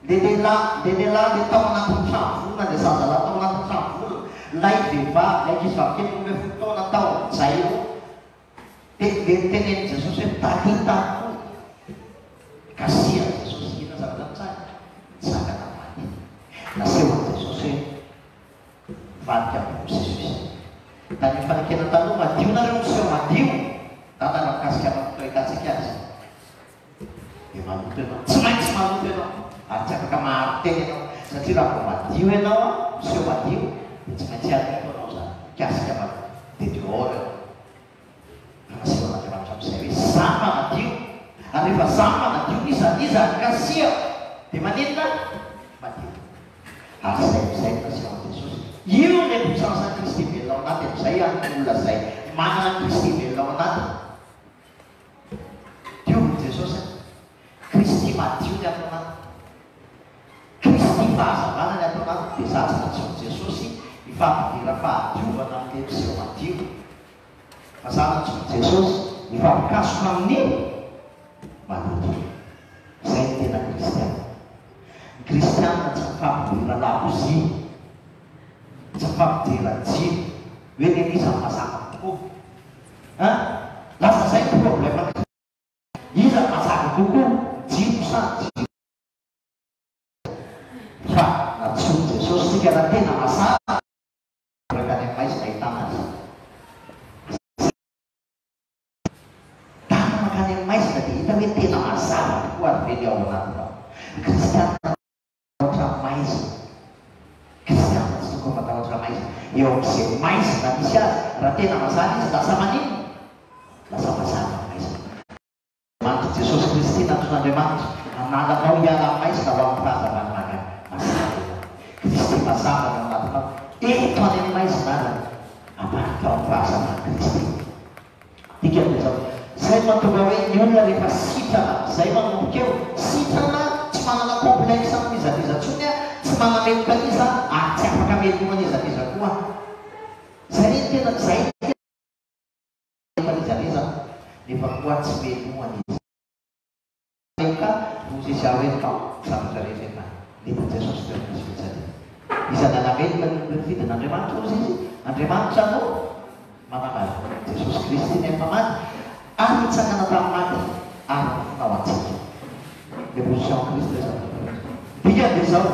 Lehilahy tao anatin'ny trano volona, dia zazalahy tao anatin'ny trano volona. Lay vehivavy, lay ankizy kely be fotoana tao Jairo. Dia tenen'i Jesosy hoe Talita koa. Kasia Jesosy. Inona zavatra tsara? Tsangana maty. Naseho an'i Jesosy hoe vadika amin'ny Jesosy. Tany fanekena taloha madio nareo miseho madio. Tantara mikasika mampitorekatsika azy. Dia maloto ianao. Tsy maintsy maloto ianao. Ary tsy afaka maharo teny ianao. Satria raha vao madio ianao, miseho madio, dia tsy maintsy aloto ianao zany. Kasika maloto. Dia dehors. Naseho an'Andriamanitra amin'izay hoe zaho manadio. Ary rehefa zaho manadio iza kasia. Dia maninona? Madio. Ary izay naseho an'i Jesosy. Io ny puissance Kristy velona ao anaty amin'izay olona izay manana Kristy velona ao anaty. Diovy Jesosy. Kristy madio ny ato anaty. Kristy fahazavana ny ato anaty. Dia zaho tsy natsoa Jesosy ifampidira fahadiovana amin'ilay miseho madio. Fa zaho natsoa Jesosy ifampikasoka amin'ny maloto. Izay ny tena kristiana. Ny kristiana tsy mifampidira labozia. Tsy mifampidira jiro. Hoe ny iza mazaka kokoa. Lasa izay ny problema. Iza mazaka kokoa. Jiro sa jiro. Fa natsoa Jesosy sika raha tena mazaka. Raka any maizina ahitana azy. Tana makany amin'ny maizina dia hita hoe tena mazava tokoa ary vely ao anatinao. Kristiana otra maizina. Kristiana tsy tokony matahotra maizina. Eo amin'izay maizina misy azy. Raha tena mazava izy lasa manino? Lasa mazava maizina. Manto Jesosy Kristy nanton'Andriamanitra analanao hiala maizina ho amin'ny fahazavana mazava. Kristy mazava ao anatinao. Eto any amin'ny maizina ary amarika ao amin'ny fahazavana Kristy. Dikany zao. Izay mahatonga hoe ny olona rehefa sitrana, izay manomboka eo, sitrana tsy manana complexe amin'ny izaniza-tsony, tsy manameloka iza, ary tsy afaka melomana izaniza koa. Izay ny tena izay izaniza, nefa koa tsy melomana izy. Meloka, Mosesy hoe zavatra rehetra. Nefa Jesosy tena misy fitsady. Iza nanameloka ny fidin'Andriamanitra ozy izy, Andriamanitra no manamary. Jesosy Kristy nefa maty. Ary mitsangana tamin'ny maty ary nifinao antsika. Dia position Kristy zao. Dika dia zao.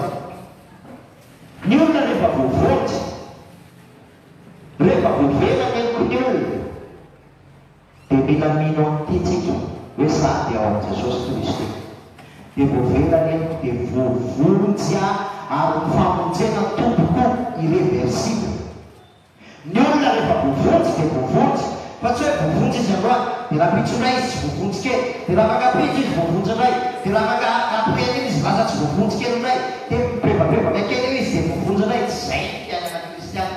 Ny olona rehefa voavoatsy, rehefa voavela meloko ny olona, dia mila mino amin'ity tsika hoe za dia ao amin'i Jesosy Kristy. Dia voavela meloko dia voavonjy ary ny famonjena tompoko irreversible. Ny olona rehefa voavonjy dia voavonjy. Fa tsy hoe voavonjy izy aloha, dia raha pitsoray izy tsy voavonjy kely, dia raha makapitra izy voavonjy iray, dia raha makapireny izy lasa tsy voavonjy kely iray, dia miprebabrebaka kely izy dia voavonjy iray. Tsy izay ny fiainana kristiana.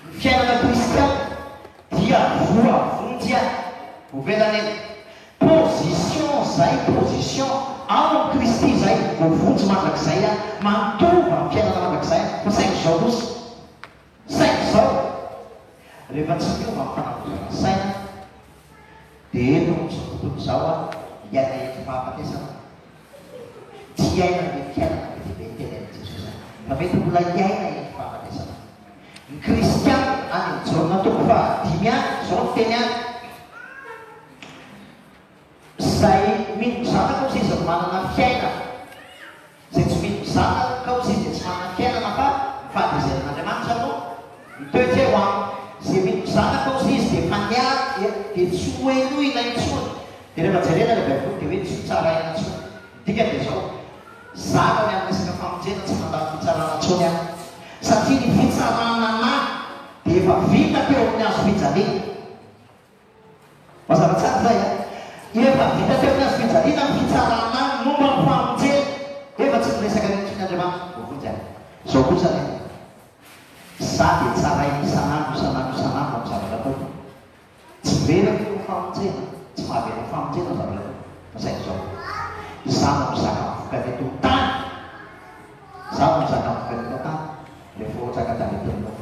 Ny fiainana kristiana dia voavonjy voavelany position zay, position ao amin'ny Kristy zay, voavonjy mandrakizay mantovy amin'ny fiainana mandrakizay. Fa saingy zao kosa, saingy zao rehefa tsy miova amin'ny fanavozana saina, dia eto amin'izao tontolo izao hiaina eto fahafatesana. Tsy hiaina ny fiainana be dia be tenen'i Jesosy. fa mety mbola iaina iny fahafatesana. Ny kristiana any Jaona toko fahadimy any zao ny teny any zay mino zanaka ao izy manana fiainana, zay tsy mino zanaka ao izy tsy manana fiainana fa fahatezen'Andriamanitra no mitoetra eo aminy. Zay mino zanaka ao izy dia faniary dia tsy hoe nohina intsony. Dia rehefa jerena le baiboly dia hoe tsy tsara ina intsony. Dika dia zao zaka ny amin'ny resaka famonjena tsy mandany fitsarana intsony any, satria ny fitsarana dia efa vita teo amin'ny azo fijaliana. Mazava tsara zay a, efa vita teo amin'ny azo fijaliana ny fitsarana momba ny famonjena, efa tsy miresaka nitsony Andriamanitra voafonjy. Zao kosa ny za dia tsaraina isan'andro amin'ny zavatra ataoko. Tsy verako ny famonjena, tsy mahavera ny famonjena ny zavatra ataoko. Fa zay zao za no mizaka mivoaka teto tany, za no mizaka mivoaka teto tany rehefa ohatraka taletonao.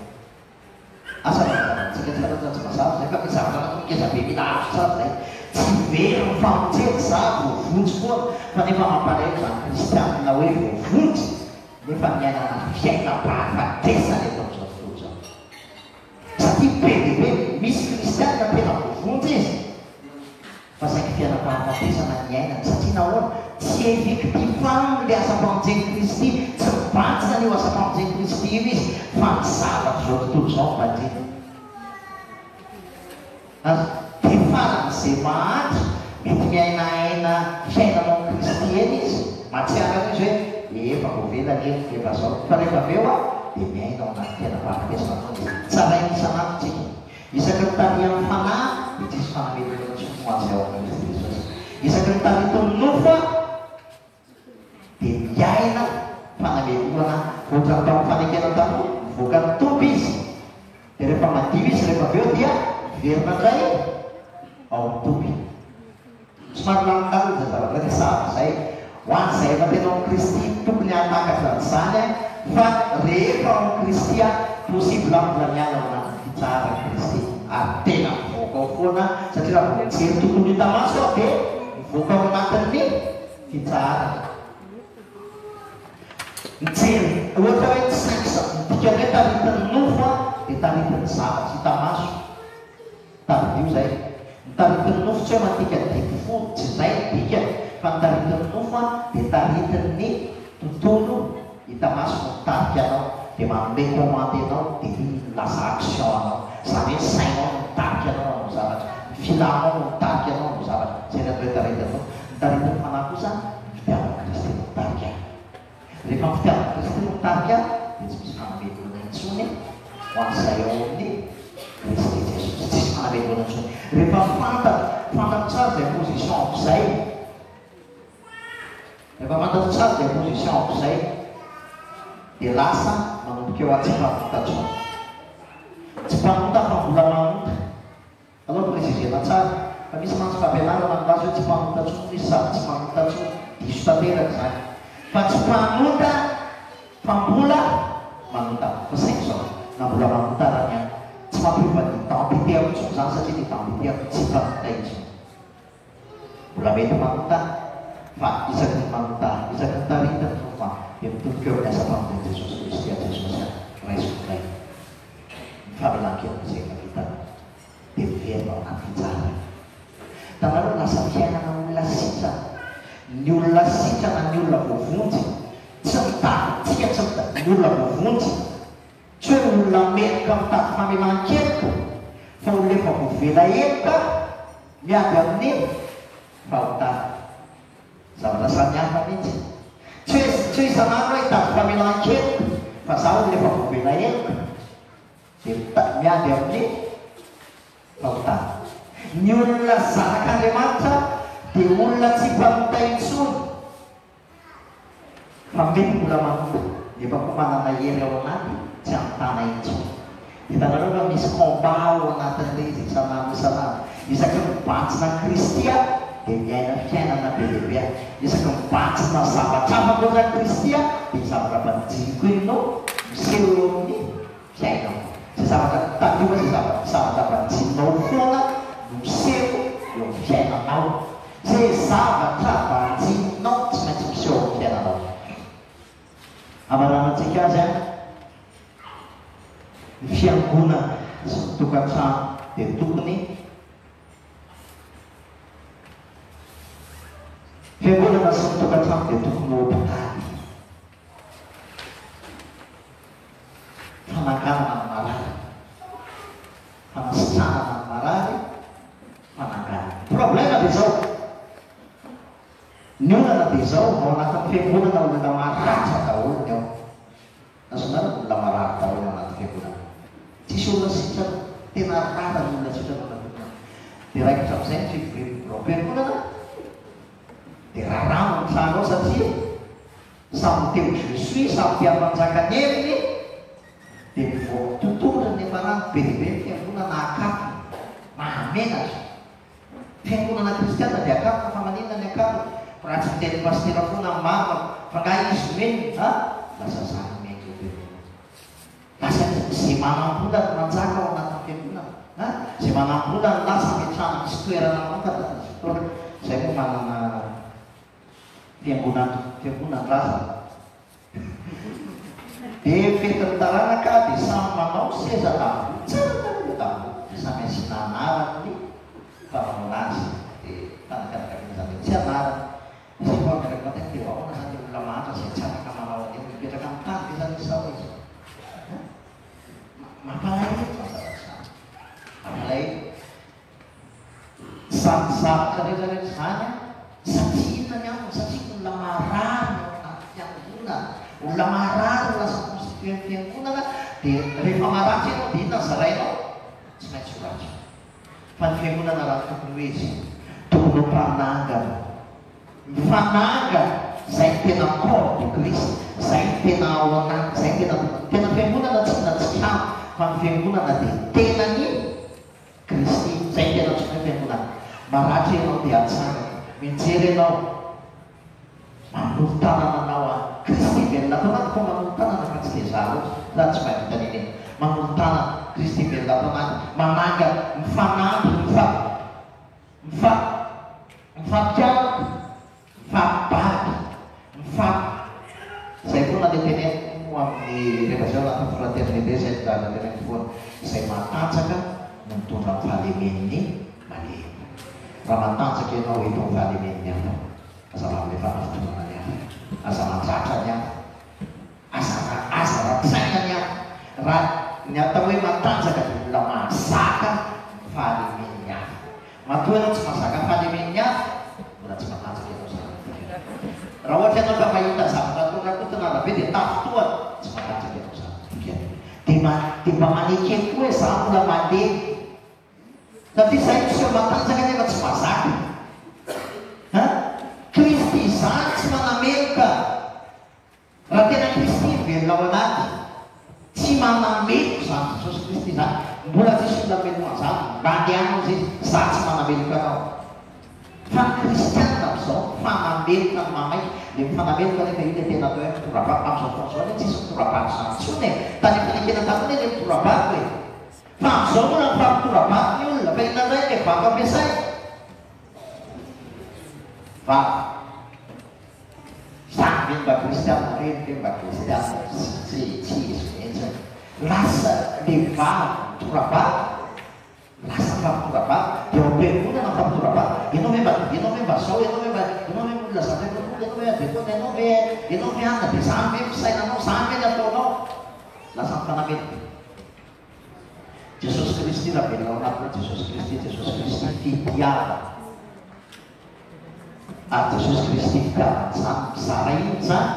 Asa ntsika tsara tsy mazava zay fa ny zavatra nakeza be mila azo tsara zay. Tsy vera ny famonjena za voavonjy foana, fa nefa mampalahelo zany kristianina hoe voavonjy nefa miainana fiainam-pahafatesana eto amin'izao fotoana zao. Satria be dia be misy kristianina tena voavonjy izy fa saingy fiainam-pahafatesana ny ainany, satria nahoana tsy effectivement le asa-pamonjeny Kristy, tsy mibantsina an'io asa-pamonjeny Kristy io izy fa ny zavatra zao tontolo zao mbanjeny. Dia faran'izay mahantra mety miainaaina fiainanao ny Kristy eny izy, mahatsiarana izy hoe efa voavelany eny efa zao, fa rehefa avy eo dia miaina ao anaty fiainam-pahafatesana foana izy. Tsaraina isan'andro tsika, isaky ny tarihan'ny fanahy dia tsisy fanameloana tsy ho azy ao amin'ny Kristy Jesosy. Isaky ny tariton'ny nofo dia miaina fanameloana ohatra atao fanekena tanoa mivoaka ny tombo izy. Dia rehefa madio izy rehefa avy eo dia miverina indray ao amin'ny tombo. Somary lamindalo zay zavatra ny sava zay ho an'izay efa tena ao Kristy tokony hatakatra an'izany fa rehefa ao Kristy possible mbola miala ao anaty fitsarana Kristy ary tena mivoaka ao foana, satria raha vao mijery tokony hita maso aho dia mivoaka ao anatin'ny fitsarana. Mijery ohatra hoe tsy saiksa midika hoe taritin'ny nofo dia taritin'ny zavatra hita maso. Taridio zay taritin'ny nofo tsy hoe matika didy fo, tsy zay dika fa ny taritin'ny nofo dia taritin'ny tontolo hita maso no mitarika anao dia manome commande anao dia lasa action anao, zany hoe sainao no mitarika anao amin'ny zavatra, ny filanao no mitarika anao amin'ny zavatra. Zay ny atao hoe taritinao. Ny taritin'ny fanahy kosa fitiavana Kristy no mitarika. Rehefa fitiavana Kristy no mitarika dia tsy misy fanameloana intsony ho an'izay ao amin'ny Kristy Jesosy, tsy misy fanameloana intsony. Rehefa fantatra tsara zay position am'izay, rehefa fantatra tsara zay position am'izay dia lasa manomboka eo tsy mpamontatso. Tsy mpamonta fa mbola mamonta. Alao prezizena tsara fa misy mantsy fampianarana aminazy hoe tsy mpamontatso misy sady tsy mamontatso diso tanteraka zany. Fa tsy mpamonta fa mbola mamonta. Fa saingy zao na mbola mamonta raha ny tsy mampiova ny identité intsony zany satria ny identité tsy mpamonta intsony. Mbola mety mamonta fa isaky ny mamonta, isaky ny taritany fa dia mitomboka eo amin'ny asa-pamonjeny Jesosy Kristy a Jesosy raisokiray. Ny famelan-kely zay efa vitana dia miverina ao anaty fitsarana. Tanareo lasa fiainana olona sitrana. Ny olona sitrana, ny olona voavonjy tsy mitady tsy mitady ny olona voavonjy, tsy hoe olona meloka mitady famelan-keloka fa olona efa voavela eloka miady amin'ny fahotana. Zavatra samihafa mihitsy. Tsy hoe isan'andro hoe hitady famelan-keloka fa za olona efa voavela eloka dia miady amin'ny fahotana. Ny olona zanak'Andriamanitra dia olona tsy mpamonta intsony fa mety mbola mamonta nefa koa manana hery ao anaty tsy anontana intsony. Hitanareo fa misy combat ao anatin'ilay izy isan'andro. Isaky mibantsina Kristy dia miaina fiainana be lehibe. Isaky mibantsina zavatra hafa ankoatra Kristy dia zavatra mpanijiko iny no miseho eo amin'ny fiainana. Zay zavatra tadioka zay zavatra mpanijinao foana no miseho eo amin'ny fiainanao. Zay zavatra mpanjinao tsy maintsy miseho eo amin'ny fiainanao. Amarana antsika azy a ny fiangonana sy ny tokantrano dia tokony fiangonana sy ny tokantrano dia tokony hopitaly fananganana ny marary fanasitranana ny marary fananganana problema dia zao ny olana dia zao ao anatin'ny fiangonana olona maratra daholo ny ao azonara olona marary daholo anaty fiangonana tsisy olona sitra tena rara ny olona sitra nanavona dia raikitra am'izay ny fiamgonana dia rarano ny trano ao satria samy teo jesui samy mpiamanjakany heviny dia mivoaka tontolo ny efa rano be dia be ny fiangonana akapo mahamenatra fiangonana kristiana dia akapo fa maninona ny akapo raha tsy miteny pastera foana mama fa nga izy meny lasa zany mety be lasa zay manam-bola ny manjaka ao anatin'ny fiangonana zay manam-bola ny lasa metrano misy toerana manokana fotoana zay moa manana fiangonana lasa dia fetiny taranaka dia samy manao seza tambo tsara tambo dia samy asina anarany fanaona azy dia tanakarakazany tsy anarany isy fakarakata dia aona zany olona mahatra zay tsy afaka manao any mipetraka amin'ny tany dia zany sao izy mampalahelo mampalahelo samy zavatra rehetrarehetra zany satria inona ny aminy satria olona marary ao anaty fiangonana olona marary lasa constituen fiangonana dia rehefa maratra ianao dia inona zarainao tsy maintsy oratra fa ny fiangonana raha tokony hoe izy tokony mpanangana mifananga zay tena corps de Christ zay tena ao anaty zay tena fiangonana tsy natsitrano fa ny fiangonana dia tena ny Kristy zay tena tsy hoe fiangonana maratra ianao dia atsara mijery ianao manoloro tanana anao a Kristy velona tanana fa manoloro tanana fa tsy dia zaro za tsy mahay vitaniny manoloro tanana Kristy velona tanana mananga mifanampy mifampiaro mifampibaby zay foana le teneniko amin'ny rehefa zay ao anatin'ny fraternité zay dala teneniko foana zay matanjaka no mitondra amin'ny fahalemen'ny malemy raha matanjaka ianao eto amin'ny fahalemen'ny afa aza mamle fanafitonana ny afa aza mandratra ny afa aza ratsaina ny afa raha ny atao hoe matanjaka dia olona mahazaka fahalemen'ny afa matoa ianao tsy mahazaka fahalemen'ny afa mbola tsy matanjaka ianao zany raha ohatra ianao ka mahita zavatra tonatotona rabe dia tafotoana tsy matanjaka ianao zany dia mba manekeny koa hoe za mbola mandeha satria zay tsy matanjaka nefa tsy mahazaka Kristy zany tsy manameloka raha tena Kristy velona ao anaty tsy manameloka zany Jesosy Kristy zany mbola tsisy olona meloka zany mba andehanao zay za tsy manameloka anao fa ny kristianina am'izao fanameloka ny mamay le mifanameloka nefa io le tena atao hoe mitorabako am'izao foan'izao le tsisy mitorabako zany tsony tany fanekena taminy le mitorabako e fa am'izao moa ny fampitorabako ny olona fa inona zay le vato ampiasay va zany ve mba kristianina reny ve mba kristianina tsy izy mihitsy lasa le vavy mitorabako lasa fampitorabako dia ampiangonana fampitorabako ianao hoe mba zao ianao hoe olona zany ianao hoe adekona ianao hoe anna dia zany ve fisainanao zany ve ny ataonao lasa mifanameloka Jesosy Kristy raha velona ao anatinao Jesosy Kristy fitiava ary Jesosy Kristy fitiavana zany mizara iny zany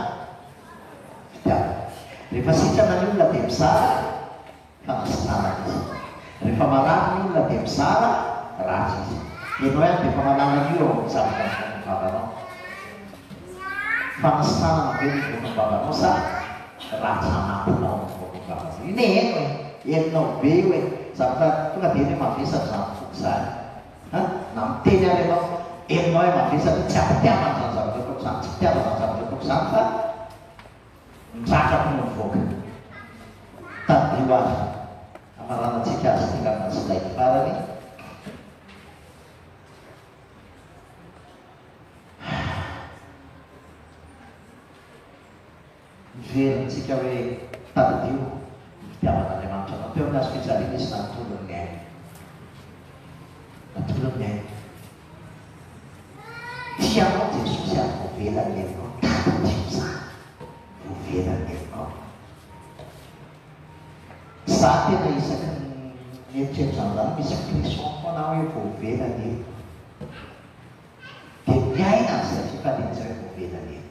fitiavana rehefa sitrana ny olona dia mizara fanasitrana izy rehefa marary ny olona dia mizara ratsy izy ianao ihany dia efa malala io ao zavatra ny fonom-bavanao fanasitrana ve ny fonom-bavanao sa ratsy anatinao ny fonom-bavanao iny eno heninao be hoe zavatra tonga dia eny hoe mavesatra zany foko zany na miteny ary ianao heninao hoe mavesatra tsy ampitiavana zany zavatra toko zany tsy mpitiavana zany zavatra toko zany fa mitratrako no mivoaka tadio azy amaranantsika azy tingana sy laiky farany miverontsika hoe tadidio fitiavan'Andriamanitra anao. Teo amin'ny azo fijaliana izy natolony ny aina. Natolony ny aina. Tianao Jesosy ary voavelany ianao. Tadidio zany. Voavelany ianao. Za tena isaky mieritreritra zany misy pression foana hoe voavelany eny. Dia miaina izay fifaliana izay voavelany eny.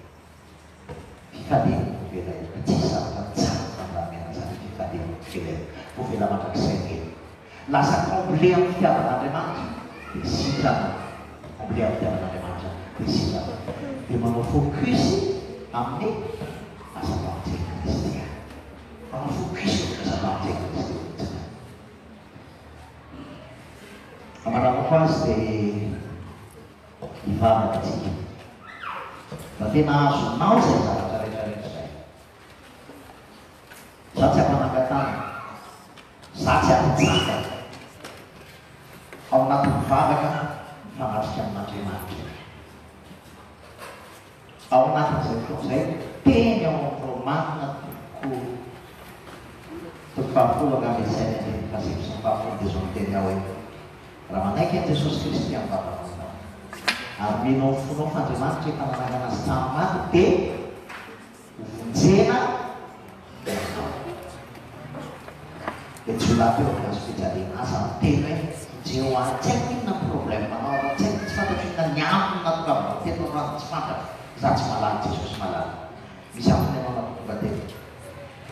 Fifaliana voavelany eny. Tsy zavatra tsara fandamina zany fifaliana voavelany. Voavela mandrakizay eny. Lasa komble amin'ny fitiavan'Andriamanitra. Dia sitrana. Komble amin'ny fitiavan'Andriamanitra. Dia sitrana. Dia manao focus amin'ny asa-pamonjena Kristy. Manao focus amin'ny asa-pamonjena Kristy. Amanao koa azy dia hivavaka tsika. Fa tena azonao izay zavatra rehetrarehetra izay. Za tsy ampanangatana. Za tsy ampitsanga. Ao anaty mivavaka mifanatrika amin'Andriamanitra. Ao anatin'izay fotoana izay teny ao amin'ny Romanina toko fahafolo angamba izay ny fahasivy sy ny fahafolo dia zao miteny ao hoe raha manaiky an Jesosy Kristy amin'ny vavanao ary menao fonao f'Andriamanitra efa nanangana azy tamin'ny maty dia hovonjena ianao. Dia tsy ho lapeo amin'ny azo fijaliana aza miteny hoe jeo any tsy haiko inona problème manao tsy haiko tsy fantatro inona ny aminy natokavana tena raha tsy fantatra za tsy malala Jesosy malala. Misy aminy ianao natonga tena.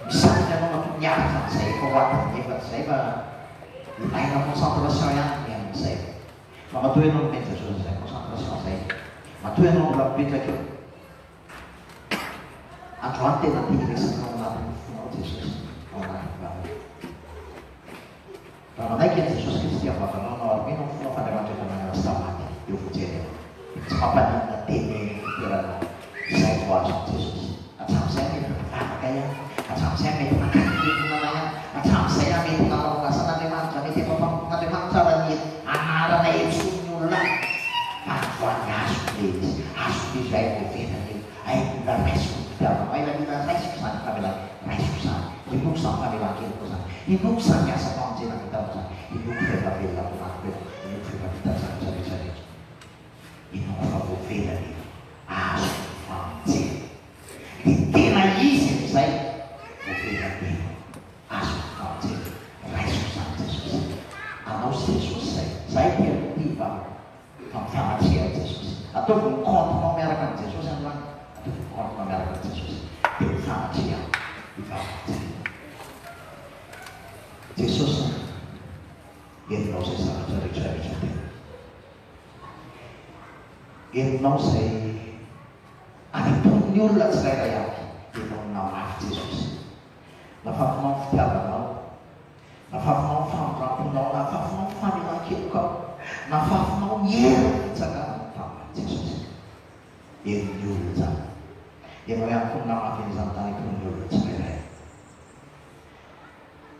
Misy aminy ianao natonga niaraka amin'izay efa ho atiny efatra izay fa ilaina concentration ihany ny amin'izay. Fa matoa ianao nomeny Jesosy izay concentration izay. Matoa ianao mbola mipetraka eo. Androany tena te-hiresanao anatin'ny fonao Jesosy ao anatin'ny vavanao. Raha manaiky an Jesosy Kristy amin'ny vavanao anao ary menao fonao f'Andriamanitra efa nanana azy tamin'ny maty eo vonjena eo. Tsy mampaninona teny toerana izay ho azo an Jesosy. Hatramin'izay mety mivavaka ihany. Hatramin'izay mety makafitonana ihany. Hatramin'izay mety nanao asan'Andriamanitra mety efa mpamon'Andriamanitra raha ny anarana etson'ny olona. Fa azo le izy. Azo le izay voavelany eo. Ay mila raisiko fitiavana. Ay mila raisiko zany famela. Raisiko zany. Inoko zany famelan-keliko zany. Inoko zany asa famonjena vitako zany. Inoko fefavelona tonako eo. Inoko fefavita zany rehetrarehetra. Inoko fa voavelany eo. Azo famonjena. Dia tena izy amin'izay voavelany eo. Azo famonjena. Raisiko zany Jesosy. Anao sy Jesosy zay. Zay dia tiva fampianatria Jesosy. Ataovy ny comptenao miaraka amin'ny Jesosy androany. Ataovy ny comptenao miaraka amin'ny Jesosy. Dia mifanatria hivavaka. Jesosy herinao izay zavatra rehetrarehetra tena. Herinao izay anipon'ny olona tsirairay avy. Herinao mafy Jesosy. Nafafinao ny fitiavanao. Nafafinao ny famindramponao. Nafafinao ny famelan-kelokao. Nafafinao ny heriny fitsangana tamin'ny Jesosy. Herin'ny olona zany. Ianao ihany koa namafy an'izany tany anipon'ny olona tsirairay.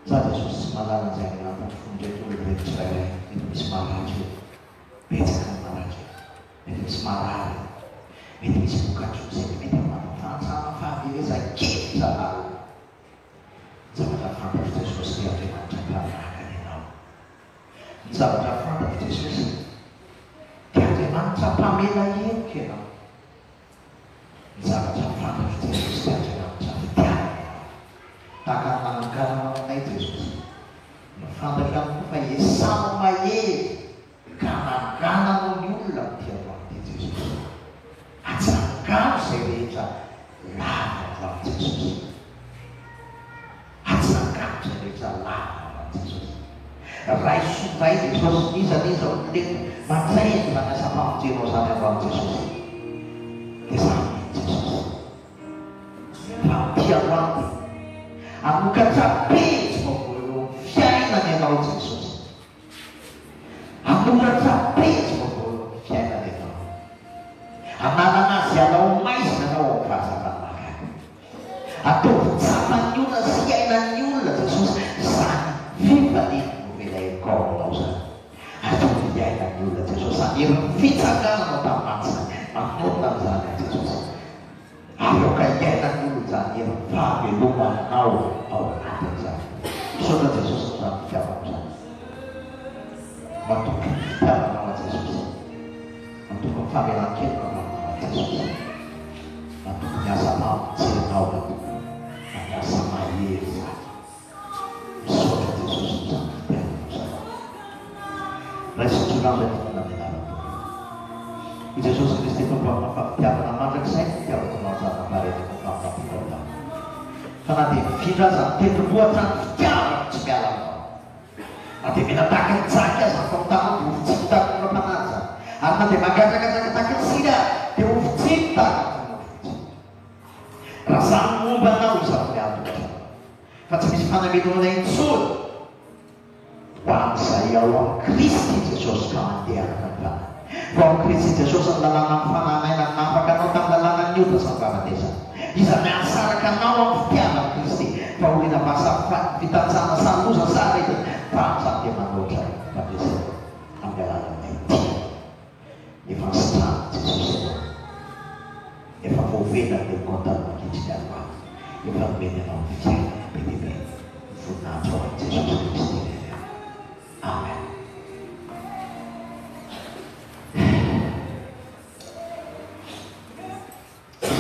Za Jesosy tsy malala izay anatin'ny fondreto olona rehetra tsirairay. Mety misy maratra. Betsaka ny maratra. Mety misy marary. Mety misy voka-droa mety manao fantsana fahavelezan-kely zalalo. Zavatra fantatro Jesosy dia Andriamanitra mpanaraka ianao. Ny zavatra fantatro Jesosy dia Andriamanitra mpamela heloka ianao. Ny zavatra fantatro Jesosy dia Andriamanitra fitiavana ianao. Tahaka ny nanangananao anay Jesosy. Ny fantatro ihany koa fa esanao mahery ka nangananao ny olona mitiavao amin'ity Jesosy. Atsangano izay rehetra lava avy amin'ny Jesosy. Atsangano izay rehetra lava avy amin'ny Jesosy. Raison'izay Jesosy iza ololeko mandray endrina ny asa-pamonjenao zany avy amin'ny Jesosy. Dia zany Jesosy. Raha mitiavao aminy. Amokatra pejy vaovao fiainana ianao Jesosy. Amokatra pejy vaovao fiainana ianao. Ananana azy ianao maizina anao ao fahasavan'Makany. Ataovy tsapan'ny olona sy ainan'ny olona Jesosy. Zany fifaliana voavelako ao aminao zany. Ataovy ainan'ny olona Jesosy. Herin'ny fitsangananao tamin'ny maty zany. Manota amin'izany Jesosy. Aoka iainan'ny olona zany ia pakai lupa tahu orang apa saja. Saudara Yesus sedang jawab saya. Waktu kita menolak Yesus, waktu kami lagi menolak Yesus, waktu menyasar cinta hanya sama Yesus. Saudara Yesus sedang jawab saya. Yesus juga benar-benar. Yesus Kristus membawa jangan nama saya, jangan kenal sama hari ini kenal kita. Karena di firasat dia perbuatan jangan segala. Nanti minatakan saja sama tahu cinta kepada aja. Nanti makanya kata-katakan tidak dia cinta. Rasamu benar usah diatur. Kata misalnya itu lain sur. Bangsa ya orang Kristus Yesus kawan dia akan. Kau Kristus Yesus adalah nama yang nampakkan orang dalangan yuta sama desa. Bisa menyasarkan orang kiamat Kristus. Kau tidak pasal kita sama satu sesat itu. Bangsa dia manusia pada desa. Ambil alam itu. Ivan stan Yesus. Ivan movida di kota bagi siapa. Ivan bina orang bicara PDB. Funato Yesus Kristus. Amin.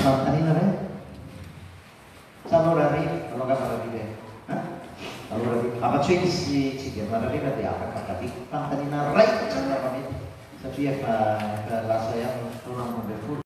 Kanina rin? Saan mo rin? Ano ka marami? Ha? Ano rin? Change si Sige, marami ka di akan kakati. Kanina rin? Sa PF, lasa yan, tunang mo